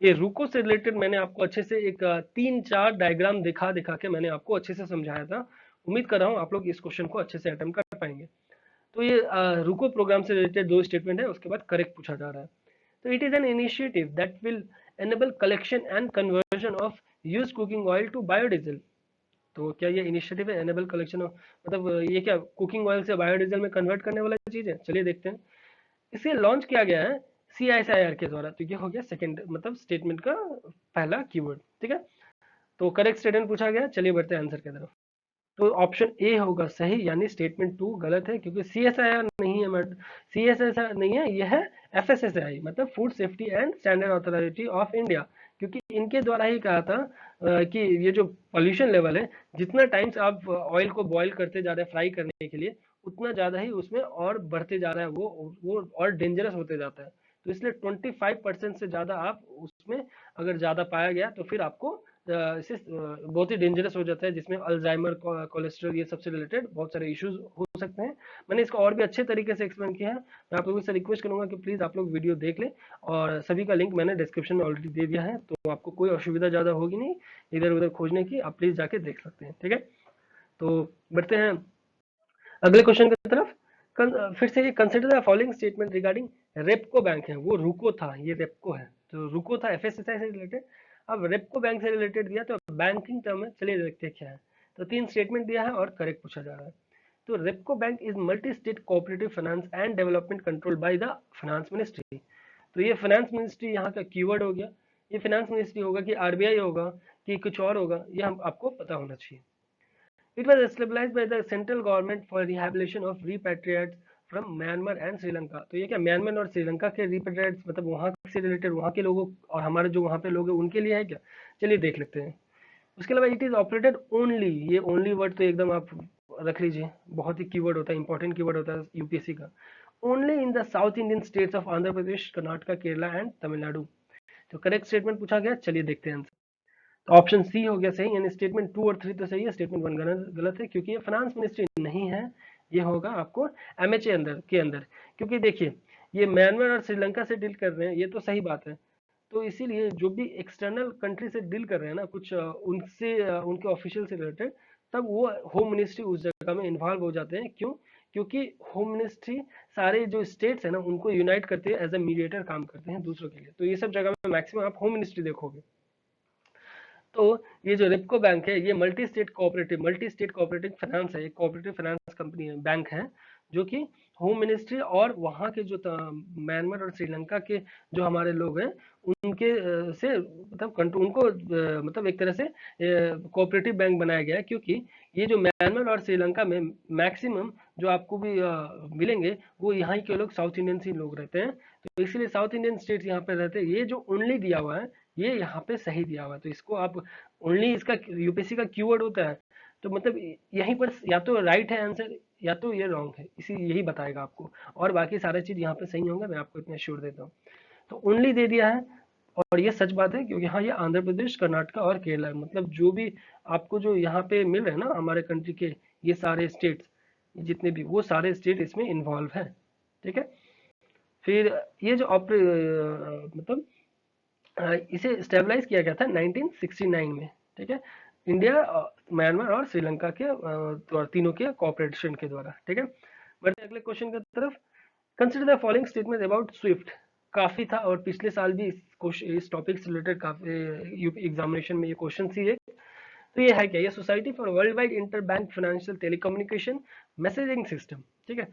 Speaker 1: ये रुको से रिलेटेड मैंने आपको अच्छे से एक 3-4 डायग्राम दिखा दिखा के मैंने आपको अच्छे से समझाया था। उम्मीद कर रहा हूँ आप लोग इस क्वेश्चन को अच्छे से अटेम्प्ट कर पाएंगे। तो ये रुको प्रोग्राम से रिलेटेड दो स्टेटमेंट है, उसके बाद करेक्ट पूछा जा रहा है। तो it is an initiative that will enable collection and conversion of used cooking oil to biodiesel. तो क्या ये इनिशिएटिव है एनेबल कलेक्शन ऑफ, मतलब ये क्या कुकिंग ऑयल से बायोडीजल में कन्वर्ट करने वाला चीज है। चलिए देखते हैं। इसे लॉन्च किया गया है सीआईएसआईआर के द्वारा। तो ये हो गया सेकंड, मतलब स्टेटमेंट का पहला कीवर्ड। ठीक है। तो करेक्ट स्टेटमेंट पूछा गया, चलिए बढ़ते हैं आंसर की तरफ। तो ऑप्शन ए होगा सही, यानी स्टेटमेंट 2 गलत है, क्योंकि सीएसआईआर नहीं है, सीएसआईआर नहीं है, यह है एफएसएसआई, मतलब food safety and standard authority of India, क्योंकि इनके द्वारा ही कहा था कि ये जो पॉल्यूशन लेवल है, जितना टाइम्स आप ऑयल को बॉईल करते जा रहे हैं फ्राई करने के लिए, उतना ज्यादा ही उसमें और बढ़ते जा रहा है, वो और डेंजरस होते जाता है। तो इसलिए 25% से ज्यादा आप उसमें अगर ज्यादा पाया गया तो फिर आपको इसे बहुत ही डेंजरस हो जाता है, जिसमें अल्जाइमर, कोलेस्ट्रॉल, ये सबसे रिलेटेड बहुत सारे इश्यूज हो सकते हैं। मैंने इसको और भी अच्छे तरीके से एक्सप्लेन किया है। मैं आप लोगों से रिक्वेस्ट करूंगा कि प्लीज आप लोग वीडियो देख लें, और सभी का लिंक मैंने डिस्क्रिप्शन में ऑलरेडी दे दिया है, तो आपको कोई असुविधा ज्यादा होगी नहीं इधर उधर खोजने की, आप प्लीज जाके देख सकते हैं। ठीक है। तो बढ़ते हैं अगले क्वेश्चन की तरफ। फिर से ये consider the following statement regarding Repco bank है, वो रुको था, ये रेपको है, तो रुको था एफएसएसआई से रिलेटेड। अब रेपको बैंक से रिलेटेड दिया तो बैंकिंग टर्म है, चलिए देखते हैं क्या है। तो 3 स्टेटमेंट दिया है और करेक्ट पूछा जा रहा है। तो Repco bank is multi state cooperative finance and development control by the finance ministry. तो ये फाइनेंस मिनिस्ट्री यहाँ का कीवर्ड हो गया। ये फाइनेंस मिनिस्ट्री होगा कि आरबीआई होगा कि कुछ और होगा, ये हम आपको पता होना चाहिए। It was established by the central government for rehabilitation of repatriates from Myanmar and Sri Lanka। तो ये क्या म्यांमार और श्रीलंका के रिपेट्रिएट्स मतलब वहाँ से रिलेटेड वहाँ के लोगों और हमारे जो वहाँ पे लोग हैं उनके लिए है क्या? चलिए देख लेते हैं। उसके अलावा इट इज ऑपरेटेड ओनली, ये ओनली वर्ड तो एकदम आप रख लीजिए, बहुत ही कीवर्ड होता है, इंपॉर्टेंट कीवर्ड होता है यूपीएससी का। Only in the south Indian states of Andhra Pradesh, Karnataka, Kerala and Tamil Nadu. तो करेक्ट स्टेटमेंट पूछा गया, चलिए देखते हैं आंसर। तो ऑप्शन सी हो गया सही, यानी स्टेटमेंट 2 और 3 तो सही है, स्टेटमेंट 1 गलत है क्योंकि ये फाइनेंस मिनिस्ट्री नहीं है, ये होगा आपको एमएचए के अंदर। क्योंकि देखिए ये म्यांमार और श्रीलंका से डील कर रहे हैं, ये तो सही बात है। तो इसीलिए जो भी एक्सटर्नल कंट्री से डील कर रहे हैं ना कुछ उनसे उनके ऑफिशियल से रिलेटेड, तब वो होम मिनिस्ट्री उस जगह में इन्वॉल्व हो जाते हैं। क्यों? क्योंकि होम मिनिस्ट्री सारे जो स्टेट्स है ना उनको यूनाइट करते हैं, एज ए मीडिएटर काम करते हैं दूसरों के लिए। तो ये सब जगह में मैक्सिमम आप होम मिनिस्ट्री देखोगे। तो ये जो रेपको बैंक है ये मल्टी स्टेट कोऑपरेटिव फाइनेंस है, एक कोऑपरेटिव फाइनेंस कंपनी है, बैंक है, जो कि होम मिनिस्ट्री और वहाँ के जो म्यांमार और श्रीलंका के जो हमारे लोग हैं उनके से मतलब उनको मतलब एक तरह से कोऑपरेटिव बैंक बनाया गया है। क्योंकि ये जो म्यांमार और श्रीलंका में मैक्सिमम जो आपको भी मिलेंगे वो यहाँ के लोग साउथ इंडियन से लोग रहते हैं। तो इसीलिए साउथ इंडियन स्टेट्स यहाँ पे रहते हैं। ये जो ओनली दिया हुआ है ये यहाँ पे सही दिया हुआ है, तो इसको आप ओनली, इसका यूपीएससी का कीवर्ड होता है, तो मतलब यहीं पर या तो राइट है आंसर या तो ये रॉन्ग है, इसी यही बताएगा आपको। और बाकी सारे चीज यहाँ पे सही होंगे, मैं आपको इतना श्योर देता हूँ। तो ओनली दे दिया है और ये सच बात है क्योंकि हाँ ये आंध्र प्रदेश, कर्नाटका और केरला है, मतलब जो भी आपको जो यहाँ पे मिल रहे हैं ना हमारे कंट्री के ये सारे स्टेट्स, जितने भी वो सारे स्टेट इसमें इन्वॉल्व है। ठीक है, फिर ये जो मतलब इसे स्टेबलाइज किया गया था 1969 में। ठीक है, इंडिया, म्यांमार और श्रीलंका के तीनों के कोऑपरेशन के द्वारा। ठीक है, बढ़ते अगले क्वेश्चन की तरफ। Consider the following statement about Swift. काफी था और पिछले साल भी इस टॉपिक से रिलेटेड काफी एग्जामिनेशन में ये क्वेश्चन थी एक। तो ये है क्या? ये society for world wide inter bank financial telecommunication messaging system. ठीक है,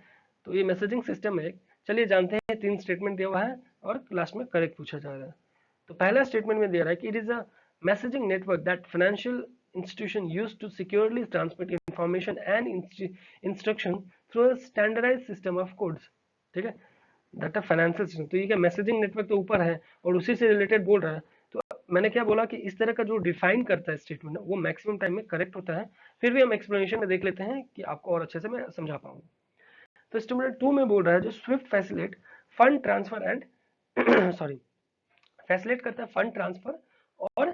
Speaker 1: तो ये मैसेजिंग सिस्टम है। चलिए जानते हैं, 3 स्टेटमेंट दिया हुआ है और लास्ट में करेक्ट पूछा जा रहा है। तो पहला स्टेटमेंट में दे रहा है कि it is a messaging network that financial institution use to securely transmit information and instruction through a standardized system of codes. ठीक है, दैट अ फाइनेंशियल सिस्टम। तो ये क्या मैसेजिंग नेटवर्क तो ऊपर है और उसी से रिलेटेड बोल रहा है। तो मैंने क्या बोला कि इस तरह का जो डिफाइन करता है स्टेटमेंट वो मैक्सिमम टाइम में करेक्ट होता है। फिर भी हम एक्सप्लेनेशन में देख लेते हैं कि आपको और अच्छे से मैं समझा पाऊंगा। तो स्टेटमेंट 2 में बोल रहा है जो Swift facilitate fund transfer and sorry facilitate करता है फंड ट्रांसफर और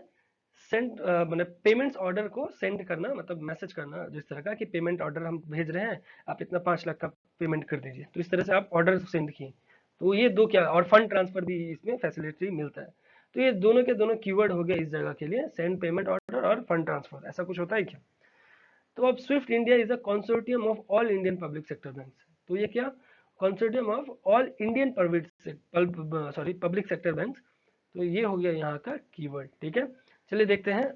Speaker 1: सेंड मतलब पेमेंट्स ऑर्डर को सेंड करना, मतलब मैसेज करना जिस तरह का कि पेमेंट ऑर्डर हम भेज रहे हैं, आप इतना 5 लाख का पेमेंट कर दीजिए, तो इस तरह से आप ऑर्डर सेंड किए। तो ये दो क्या, और फंड ट्रांसफर भी इसमें फैसिलिटी मिलता है। तो ये दोनों के दोनों कीवर्ड हो गया इस जगह के लिए, सेंड पेमेंट ऑर्डर और फंड ट्रांसफर, ऐसा कुछ होता है क्या? तो अब Swift India is a consortium of all Indian public sector banks. तो ये क्या, consortium of all Indian public sector banks. तो ये हो गया यहाँ का कीवर्ड। ठीक है, चलिए देखते हैं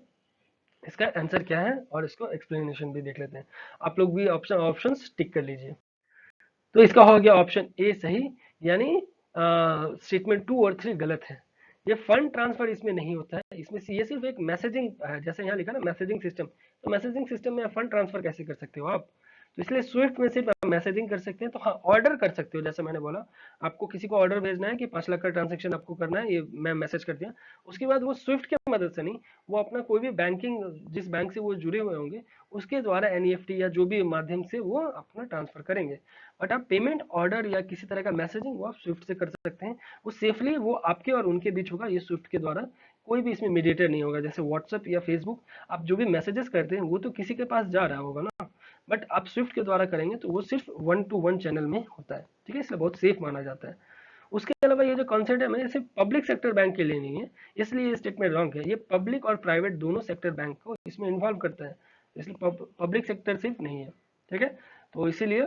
Speaker 1: इसका आंसर क्या है और इसको एक्सप्लेनेशन भी देख लेते हैं। आप लोग भी ऑप्शन टिक कर लीजिए। तो इसका हो गया ऑप्शन ए सही, यानी स्टेटमेंट 2 और 3 गलत है। ये फंड ट्रांसफर इसमें नहीं होता है, इसमें ये सिर्फ एक मैसेजिंग है, जैसे यहाँ लिखा ना मैसेजिंग सिस्टम। तो मैसेजिंग सिस्टम में फंड ट्रांसफर कैसे कर सकते हो आप? तो इसलिए स्विफ्ट में सिर्फ मैसेजिंग कर सकते हैं। तो हाँ, ऑर्डर कर सकते हो, जैसे मैंने बोला आपको किसी को ऑर्डर भेजना है कि 5 लाख का ट्रांजेक्शन आपको करना है, ये मैं मैसेज कर दिया। उसके बाद वो स्विफ्ट की मदद से नहीं, वो अपना कोई भी बैंकिंग, जिस बैंक से वो जुड़े हुए होंगे उसके द्वारा एनईएफटी या जो भी माध्यम से वो अपना ट्रांसफर करेंगे। बट आप पेमेंट ऑर्डर या किसी तरह का मैसेजिंग वो आप स्विफ्ट से कर सकते हैं। वो सेफली वो आपके और उनके बीच होगा, ये स्विफ्ट के द्वारा, कोई भी इसमें मीडिएटर नहीं होगा। जैसे व्हाट्सएप या फेसबुक, आप जो भी मैसेजेस करते हैं वो तो किसी के पास जा रहा होगा ना, बट आप स्विफ्ट के द्वारा करेंगे तो वो सिर्फ 1-to-1 चैनल में होता है। ठीक है, इसलिए बहुत सेफ माना जाता है। उसके अलावा ये जो कॉन्सेप्ट है, ये सिर्फ पब्लिक सेक्टर बैंक के लिए नहीं है, इसलिए ये स्टेटमेंट रॉन्ग है। ये पब्लिक और प्राइवेट दोनों सेक्टर बैंक को इसमें इन्वॉल्व करता है, इसलिए पब्लिक सेक्टर सिर्फ नहीं है। ठीक है, तो इसीलिए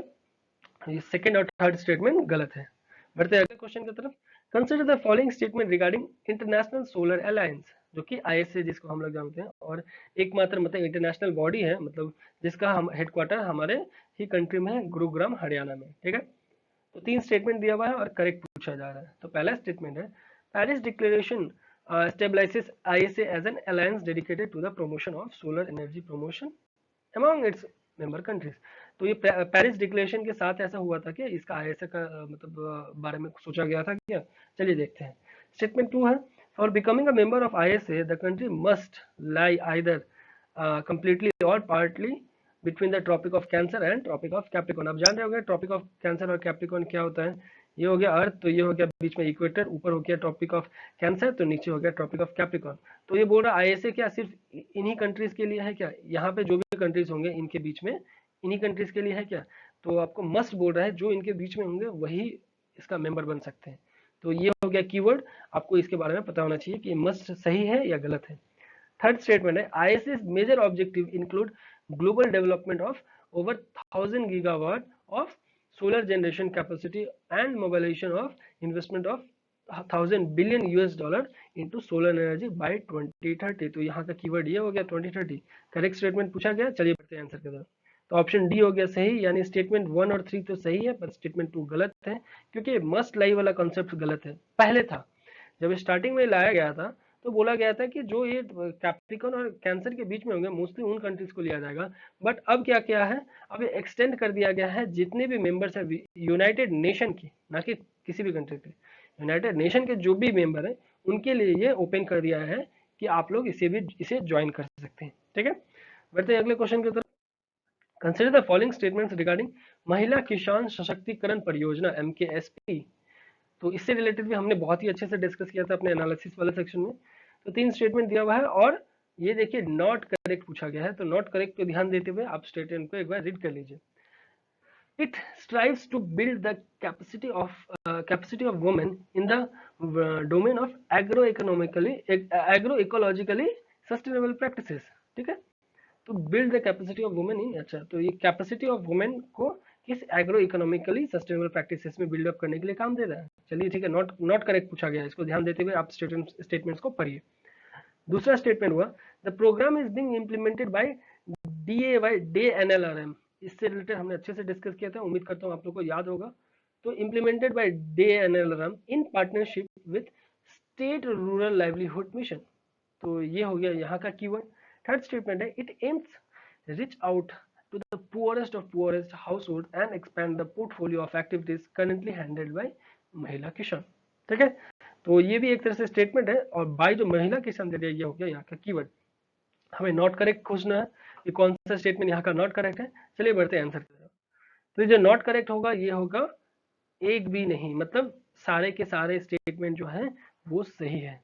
Speaker 1: ये सेकंड और थर्ड स्टेटमेंट गलत है। बढ़ते हैं अगले क्वेश्चन की तरफ। Consider the following statement regarding international solar alliance, जो कि आईएसए जिसको हम लोग जानते हैं, और एकमात्र मतलब इंटरनेशनल बॉडी है, मतलब जिसका हम हेडक्वार्टर हमारे ही कंट्री में है, गुरुग्राम हरियाणा में। ठीक है, तो तीन स्टेटमेंट दिया हुआ है और करेक्ट पूछा जा रहा है। तो पहला स्टेटमेंट है, Paris declaration stabilizes ISA as an alliance dedicated to the promotion of solar energy promotion among its member countries. तो ये पेरिस डिक्लेरेशन के साथ ऐसा हुआ था कि इसका आईएसए का मतलब बारे में सोचा गया था क्या। चलिए देखते हैं। स्टेटमेंट टू है, for becoming a member of ISA the country must lie either completely और partly between the tropic of cancer and tropic of capricorn. आप जान रहे होंगे ट्रॉपिक ऑफ कैंसर और कैप्रिकॉन क्या होता है। ये हो गया अर्थ, तो ये हो गया बीच में इक्वेटर, ऊपर हो गया ट्रॉपिक ऑफ कैंसर, तो नीचे हो गया ट्रॉपिक ऑफ कैप्रिकॉन। तो ये बोल रहा है आईएसए क्या सिर्फ इन्हीं कंट्रीज के लिए है क्या, यहाँ पे जो भी कंट्रीज होंगे इनके बीच में इन्हीं कंट्रीज के लिए है क्या। तो आपको मस्ट बोल रहा है, जो इनके बीच में होंगे वही इसका मेंबर बन सकते हैं। तो ये हो गया कीवर्ड, आपको इसके बारे में पता होना चाहिए कि मस्ट सही है या गलत है। थर्ड स्टेटमेंट है, ISS major objective include global development of over 1000 gigawatt of solar generation capacity and mobilization of investment of 1000 billion US dollar into solar energy by 2030। तो यहाँ का कीवर्ड ये हो गया 2030। करेक्ट स्टेटमेंट पूछा गया, चलिए बढ़ते हैं आंसर की तरफ। तो ऑप्शन डी हो गया सही, यानी स्टेटमेंट 1 और 3 तो सही है, पर स्टेटमेंट 2 गलत है, क्योंकि मस्ट लाई वाला कॉन्सेप्ट गलत है। पहले था, जब स्टार्टिंग में लाया गया था तो बोला गया था कि जो ये कैप्रिकॉन और कैंसर के बीच में होंगे मोस्टली उन कंट्रीज को लिया जाएगा। बट अब क्या क्या है, अब ये एक्सटेंड कर दिया गया है, जितने भी मेंबर्स है यूनाइटेड नेशन के, ना कि किसी भी कंट्री के, यूनाइटेड नेशन के जो भी मेंबर है उनके लिए ये ओपन कर दिया है कि आप लोग इसे ज्वाइन कर सकते हैं। ठीक है, बढ़ते हैं अगले क्वेश्चन की तरफ। Consider the following statements regarding महिला किसान सशक्तिकरण परियोजना MKSP। तो इससे रिलेटेड भी हमने बहुत ही अच्छे से डिस्कस किया था अपने एनालिसिस वाले सेक्शन में। तो तीन स्टेटमेंट दिया हुआ है और ये देखिए नॉट करेक्ट पूछा गया है, तो नॉट करेक्ट पे ध्यान देते हुए आप स्टेटमेंट को एक बार रीड कर लीजिए। It strives to build the capacity of women in the domain of agroecologically sustainable practices। ठीक है, तो build the capacity of women in, अच्छा तो ये कैपेसिटी ऑफ वुमेन को किस एग्रो इकोनॉमिकली सस्टेनेबल प्रैक्टिसेस में बिल्डअप करने के लिए काम दे रहा है। चलिए ठीक है, नॉट नॉट करेक्ट पूछा गया है, इसको ध्यान देते हुए आप स्टेटमेंट्स को पढ़िए। दूसरा स्टेटमेंट हुआ, the program is being implemented by DANLRM। इससे रिलेटेड हमने अच्छे से डिस्कस किया था, उम्मीद करता हूँ आप लोग को याद होगा। तो implemented by DANLRM in partnership with state rural livelihood mission. तो ये हो गया यहाँ का कीवर्ड। थर्ड स्टेटमेंट है, it aims reach out to the poorest of poorest household and expand the portfolio of activities currently handled by महिला किसान। ठीक है, तो ये भी एक तरह से स्टेटमेंट है, और बाय जो महिला किसान दे दिया, ये हो गया यहाँ का कीवर्ड। हमें नॉट करेक्ट खोजना है कि कौन सा स्टेटमेंट यहाँ का नॉट करेक्ट है। चलिए बढ़ते हैं आंसर की तरफ। तो जो नॉट करेक्ट होगा ये होगा एक भी नहीं, मतलब सारे के सारे स्टेटमेंट जो है वो सही है।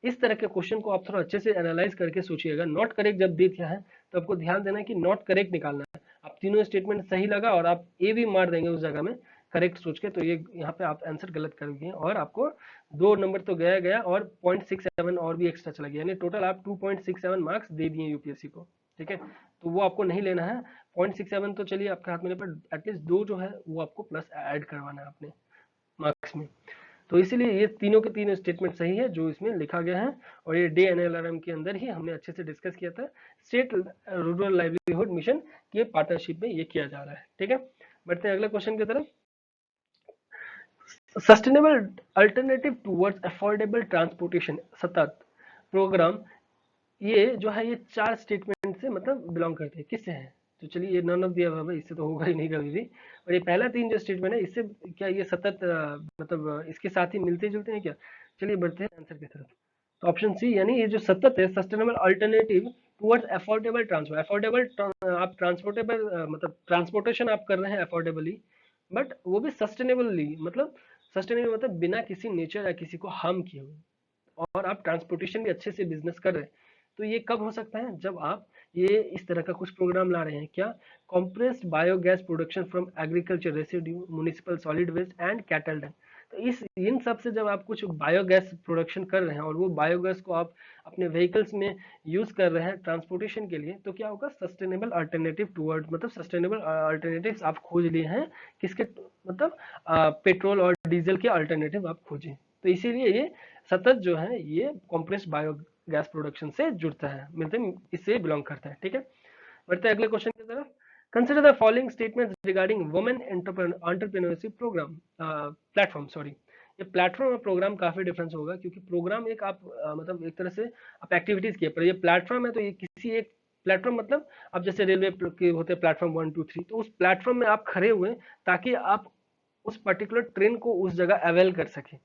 Speaker 1: इस तरह के क्वेश्चन को आप थोड़ा अच्छे से एनालाइज करके सोचिएगा। नॉट करेक्ट जब दे दिया है तो आपको ध्यान देना है कि नॉट करेक्ट निकालना है। आप तीनों स्टेटमेंट सही लगा और आप ए भी मार देंगे उस जगह में करेक्ट सोच के, तो ये यहाँ पे आप आंसर गलत करोगे और आपको 2 नंबर तो गया गया और 0.67 और भी एक्स्ट्रा चला गया, यानी टोटल आप 2.67 मार्क्स दे दिए यूपीएससी को। ठीक है, तो वो आपको नहीं लेना है। 0.67 तो चलिए आपके हाथ में, पर एटलीस्ट 2 जो है वो आपको प्लस ऐड करवाना है अपने मार्क्स में। तो इसीलिए ये तीनों के तीनों स्टेटमेंट सही है जो इसमें लिखा गया है, और ये DANLRM के अंदर ही हमने अच्छे से डिस्कस किया था। स्टेट रूरल लाइवलीहुड मिशन के पार्टनरशिप में ये किया जा रहा है। ठीक है, बढ़ते हैं अगले क्वेश्चन की तरफ। Sustainable alternative towards affordable transportation सतत प्रोग्राम, ये जो है ये 4 स्टेटमेंट से मतलब बिलोंग करते हैं, किससे हैं। तो चलिए ये नन ऑफ दिया हुआ, इससे तो होगा ही नहीं कभी भी। और ये पहला 3 जो स्टेटमेंट है इससे क्या ये सतत मतलब इसके साथ ही मिलते जुलते हैं क्या। चलिए बढ़ते हैं आंसर की तरफ। तो ऑप्शन सी, यानी ये जो सतत है sustainable alternative towards affordable transport. Affordable आप ट्रांसपोर्टेबल मतलब ट्रांसपोर्टेशन आप कर रहे हैं अफोर्डेबली, बट वो भी सस्टेनेबली, मतलब सस्टेनेबल मतलब बिना किसी नेचर या किसी को हार्म किए हुए, और आप ट्रांसपोर्टेशन भी अच्छे से बिजनेस कर रहे हैं। तो ये कब हो सकता है, जब आप ये इस तरह का कुछ प्रोग्राम ला रहे हैं। क्या, compressed biogas production from agriculture residue, municipal solid waste and cattle dung. तो इस इन सब से जब आप कुछ बायोगैस प्रोडक्शन कर रहे हैं और वो बायोगैस को आप अपने व्हीकल्स में यूज कर रहे हैं ट्रांसपोर्टेशन के लिए, तो क्या होगा, सस्टेनेबल अल्टरनेटिव टूवर्ड, मतलब सस्टेनेबल अल्टरनेटिव्स आप खोज लिए हैं, किसके, मतलब पेट्रोल और डीजल के अल्टरनेटिव आप खोजें। तो इसीलिए ये सतत जो है ये कॉम्प्रेस्ड बायोगैस प्रोडक्शन से जुड़ता है, मिलते इससे बिलोंग करता है। ठीक है, बढ़ते हैं अगले क्वेश्चन की तरफ। Consider the following statements regarding women entrepreneurship program platform, sorry, ये प्लेटफॉर्म और प्रोग्राम काफी डिफरेंस होगा, क्योंकि प्रोग्राम एक आप मतलब एक तरह से आप एक्टिविटीज किए, पर ये प्लेटफॉर्म है तो ये किसी एक प्लेटफॉर्म, मतलब अब जैसे रेलवे के होते हैं प्लेटफॉर्म 1 2 3, तो उस प्लेटफॉर्म में आप खड़े हुए ताकि आप उस पर्टिकुलर ट्रेन को उस जगह अवेल कर सके।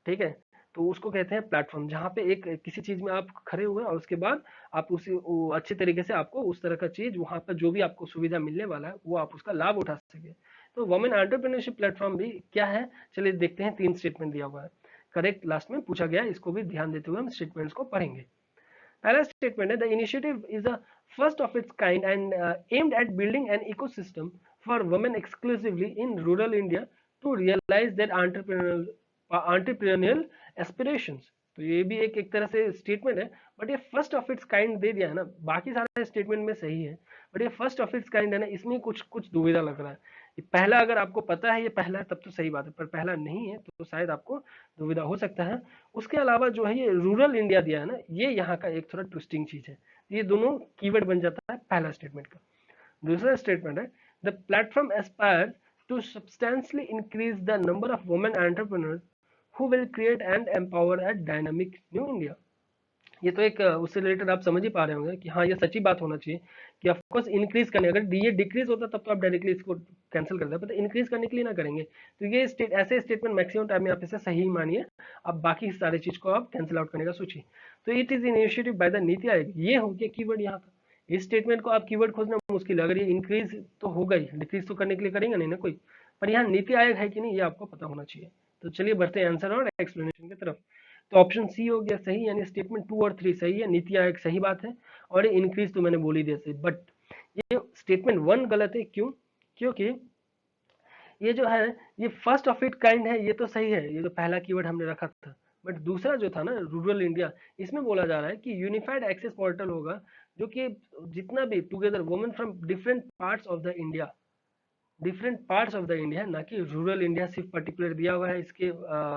Speaker 1: ठीक है, तो उसको कहते हैं प्लेटफॉर्म, जहाँ पे एक किसी चीज में आप खड़े हुए हैं और उसके बाद आप उसी अच्छे तरीके से आपको उस तरह का चीज वहां पर जो भी आपको सुविधा मिलने वाला है वो आप उसका लाभ उठा सके। तो वुमेन एंटरप्रेन्योरशिप प्लेटफॉर्म भी क्या है, चलिए देखते हैं। 3 स्टेटमेंट दिया हुआ है, करेक्ट लास्ट में पूछा गया है, इसको भी ध्यान देते हुए हम स्टेटमेंट्स को पढ़ेंगे। पहला स्टेटमेंट है, the initiative is the first of its kind and aimed at building an ecosystem for women exclusively in rural India to realise their entrepreneurial aspirations. तो ये भी एक तरह से स्टेटमेंट है, बट ये फर्स्ट ऑफ इट्स काइंड दे दिया है ना, बाकी सारे स्टेटमेंट में सही है, बट ये फर्स्ट ऑफ इट्स काइंड है ना, इसमें कुछ कुछ दुविधा लग रहा है। ये पहला अगर आपको पता है ये पहला है तब तो सही बात है, पर पहला नहीं है तो शायद आपको दुविधा हो सकता है। उसके अलावा जो है ये रूरल इंडिया दिया है ना, ये यहाँ का एक थोड़ा ट्विस्टिंग चीज है, ये दोनों कीवर्ड बन जाता है पहला स्टेटमेंट का। दूसरा स्टेटमेंट है, the platform aspire to substantially increase the number of women entrepreneurs who will create and empower a dynamic new India। ये तो एक उससे रिलेटेड आप समझ ही पा रहे होंगे कि हाँ ये सच्ची बात होना चाहिए कि ऑफ कोर्स इंक्रीज करने, अगर ये डिक्रीज होता तब तो आप डायरेक्टली इसको कैंसिल कर देते, इंक्रीज करने के लिए ना करेंगे तो ये ऐसे स्टेटमेंट मैक्सिमम टाइम में आप इसे सही मानिए, अब बाकी सारी चीज को आप कैंसिल आउट करने का सोचिए। तो it is initiative by the NITI Aayog, ये हो गया कीवर्ड यहाँ का। इस स्टेटमेंट को आप कीवर्ड खोजना मुश्किल है, अगर ये इंक्रीज तो होगा ही, डिक्रीज तो करने के लिए करेंगे नहीं ना कोई, पर यहाँ नीति आयोग है कि नहीं ये आपको पता होना चाहिए। तो चलिए बढ़ते हैं आंसर और एक्सप्लेनेशन की तरफ। तो ऑप्शन सी हो गया सही, यानी स्टेटमेंट 2 और 3 सही है, नीति आयोग सही बात है, और ये इंक्रीज तो मैंने बोल ही दिया सही। बट ये स्टेटमेंट 1 गलत है, क्यों? क्योंकि ये जो है ये फर्स्ट ऑफ इट काइंड है, ये तो सही है, ये तो पहला कीवर्ड हमने रखा था, बट दूसरा जो था ना रूरल इंडिया, इसमें बोला जा रहा है कि यूनिफाइड एक्सेस पोर्टल होगा जो कि जितना भी together women from different parts of the India, different parts of the India, ना कि रूरल इंडिया सिर्फ पर्टिकुलर दिया हुआ है इसके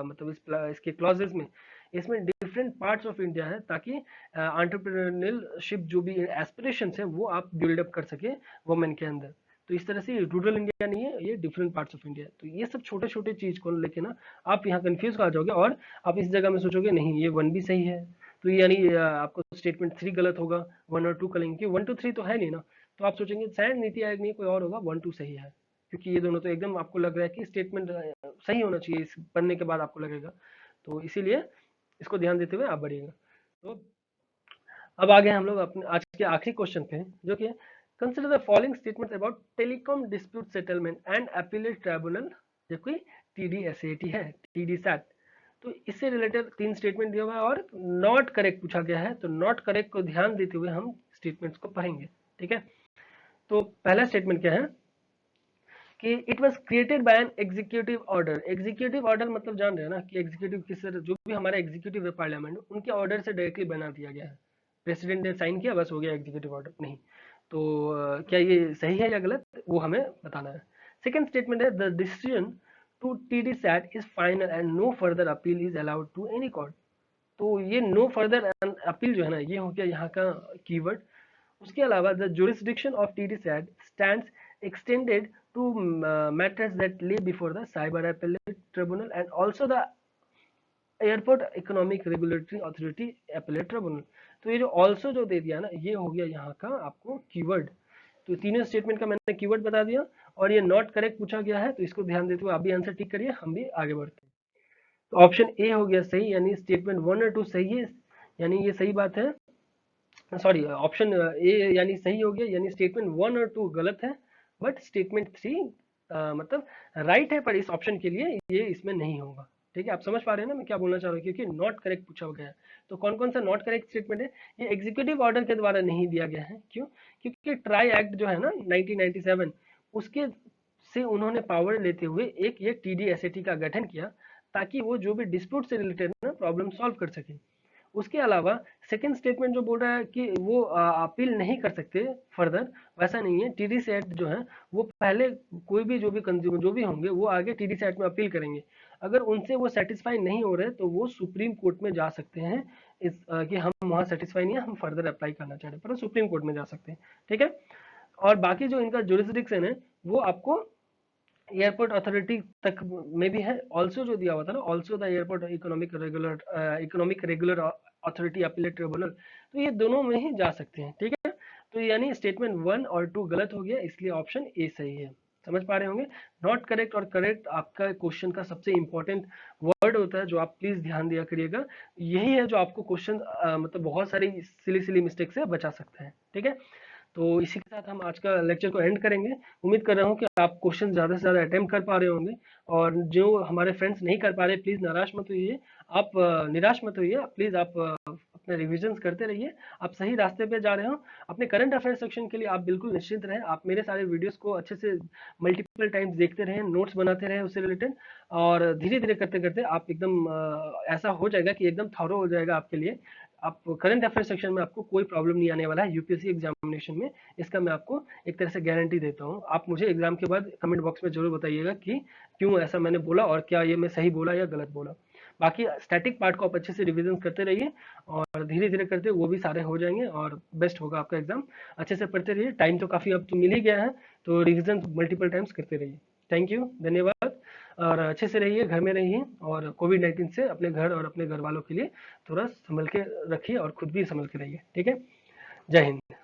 Speaker 1: मतलब इसके क्लॉजेस में, इसमें डिफरेंट पार्ट्स ऑफ इंडिया है, ताकि एंटरप्रेन्योरशिप जो भी एस्पिरेशन है वो आप बिल्डअप कर सके वुमेन के अंदर। तो इस तरह से रूरल इंडिया नहीं है, ये डिफरेंट पार्ट्स ऑफ इंडिया है। तो ये सब छोटे छोटे चीज को लेके ना आप यहाँ कंफ्यूज आ जाओगे और आप इस जगह में सोचोगे नहीं ये 1 भी सही है, तो यानी आपको स्टेटमेंट 3 गलत होगा, 1 और 2 करेंगे, क्योंकि 1 2 3 तो है नहीं ना, तो आप सोचेंगे शायद नीति आयोग नहीं कोई और होगा, 1 2 सही है, क्योंकि ये दोनों तो एकदम आपको लग रहा है कि स्टेटमेंट सही होना चाहिए, इस पढ़ने के बाद आपको लगेगा, तो इसीलिए इसको ध्यान देते हुए आप बढ़िएगा। तो अब आगे हम लोग अपने आज के आखिरी क्वेश्चन पे, जो कि consider the following statements about telecom dispute settlement and appellate tribunal, जो कि TDSAT है, TDSAT। तो इससे रिलेटेड 3 स्टेटमेंट दिया हुआ है और नॉट करेक्ट पूछा गया है, तो नॉट करेक्ट को ध्यान देते हुए हम स्टेटमेंट्स को पढ़ेंगे। ठीक है, तो पहला स्टेटमेंट क्या है कि it was created by an executive order. Executive order मतलब जान रहे हैं ना कि एग्जीक्यूटिव किस, जो भी हमारा एग्जीक्यूटिव है पार्लियामेंट, उनके ऑर्डर से डायरेक्टली बना दिया गया है, प्रेसिडेंट ने साइन किया बस हो गया एग्जीक्यूटिव ऑर्डर, नहीं। तो क्या ये सही है या गलत वो हमें बताना है। सेकंड स्टेटमेंट है, the decision to TDSAT is final and no further appeal is allowed to any court. तो ये नो फर्दर अपील जो है ना, ये हो गया यहाँ का कीवर्ड। उसके अलावा the jurisdiction of TDSAT stands extended to matters that lay before the Cyber Appellate Tribunal and also the airport economic regulatory authority appellate tribunal. तो ये जो ऑल्सो जो दे दिया ना, ये हो गया यहाँ का आपको कीवर्ड। तो तीनों स्टेटमेंट का मैंने कीवर्ड बता दिया, और ये नॉट करेक्ट पूछा गया है, तो इसको ध्यान देते हुए आप भी आंसर ठीक करिए, हम भी आगे बढ़ते हैं। तो ऑप्शन ए हो गया सही, यानी स्टेटमेंट 1 और 2 सही है, यानी ये सही बात है, सॉरी ऑप्शन ए यानी सही हो गया, यानी स्टेटमेंट 1 और 2 गलत है, बट स्टेटमेंट 3 मतलब राइट है, पर इस ऑप्शन के लिए ये इसमें नहीं होगा। ठीक है, आप समझ पा रहे हैं ना मैं क्या बोलना चाह रहा हूँ, क्योंकि नॉट करेक्ट पूछा गया है। तो कौन कौन सा नॉट करेक्ट स्टेटमेंट है, ये एग्जीक्यूटिव ऑर्डर के द्वारा नहीं दिया गया है, क्यों? क्योंकि ट्राई एक्ट जो है ना 1997, उसके से उन्होंने पावर लेते हुए एक ये TDSAT का गठन किया, ताकि वो जो भी डिस्प्यूट से रिलेटेड ना प्रॉब्लम सॉल्व कर सके। उसके अलावा सेकंड स्टेटमेंट जो बोल रहा है कि वो अपील नहीं कर सकते फर्दर, वैसा नहीं है। टीडीसी एक्ट जो है वो पहले कोई भी जो भी कंज्यूमर जो भी होंगे वो आगे टीडीसी एक्ट में अपील करेंगे। अगर उनसे वो सेटिस्फाई नहीं हो रहे तो वो सुप्रीम कोर्ट में जा सकते हैं कि हम वहाँ सेटिस्फाई नहीं है, हम फर्दर अप्लाई करना चाह रहे हैं, पर सुप्रीम कोर्ट में जा सकते हैं। ठीक है। और बाकी जो इनका जुरिस्डिक्शन है वो आपको एयरपोर्ट अथॉरिटी तक में भी है। ऑल्सो जो दिया हुआ था ना, also the airport economic regular authority appellate tribunal, तो ये दोनों में ही जा सकते हैं। ठीक है। तो यानी स्टेटमेंट 1 और 2 गलत हो गया, इसलिए ऑप्शन ए सही है। समझ पा रहे होंगे। नॉट करेक्ट और करेक्ट आपका क्वेश्चन का सबसे इंपॉर्टेंट वर्ड होता है, जो आप प्लीज ध्यान दिया करिएगा। यही है जो आपको क्वेश्चन मतलब बहुत सारी सिली सिली मिस्टेक से बचा सकता है। ठीक है। तो इसी के साथ हम आज का लेक्चर को एंड करेंगे। उम्मीद कर रहा हूँ कि आप क्वेश्चन ज़्यादा से ज़्यादा अटेम्प्ट कर पा रहे होंगे, और जो हमारे फ्रेंड्स नहीं कर पा रहे प्लीज़ निराश मत होइए। आप निराश मत होइए, प्लीज़ आप अपने रिविजन्स करते रहिए। आप सही रास्ते पे जा रहे हो। अपने करंट अफेयर सेक्शन के लिए आप बिल्कुल निश्चिंत रहें। आप मेरे सारे वीडियोस को अच्छे से मल्टीपल टाइम्स देखते रहें, नोट्स बनाते रहें उससे रिलेटेड, और धीरे धीरे करते करते आप एकदम ऐसा हो जाएगा कि एकदम थॉरो हो जाएगा आपके लिए। आप करंट अफेयर सेक्शन में आपको कोई प्रॉब्लम नहीं आने वाला है यूपीएससी एग्जामिनेशन में, इसका मैं आपको एक तरह से गारंटी देता हूँ। आप मुझे एग्जाम के बाद कमेंट बॉक्स में जरूर बताइएगा कि क्यों ऐसा मैंने बोला और क्या ये मैं सही बोला या गलत बोला। बाकी स्टैटिक पार्ट को आप अच्छे से रिविजन करते रहिए, और धीरे धीरे करते वो भी सारे हो जाएंगे और बेस्ट होगा आपका एग्जाम। अच्छे से पढ़ते रहिए, टाइम तो काफ़ी अब तो मिल ही गया है, तो रिविजन मल्टीपल टाइम्स करते रहिए। थैंक यू, धन्यवाद। और अच्छे से रहिए, घर में रहिए, और कोविड-19 से अपने घर और अपने घर वालों के लिए थोड़ा संभल के रखिए और खुद भी संभल के रहिए। ठीक है। जय हिंद।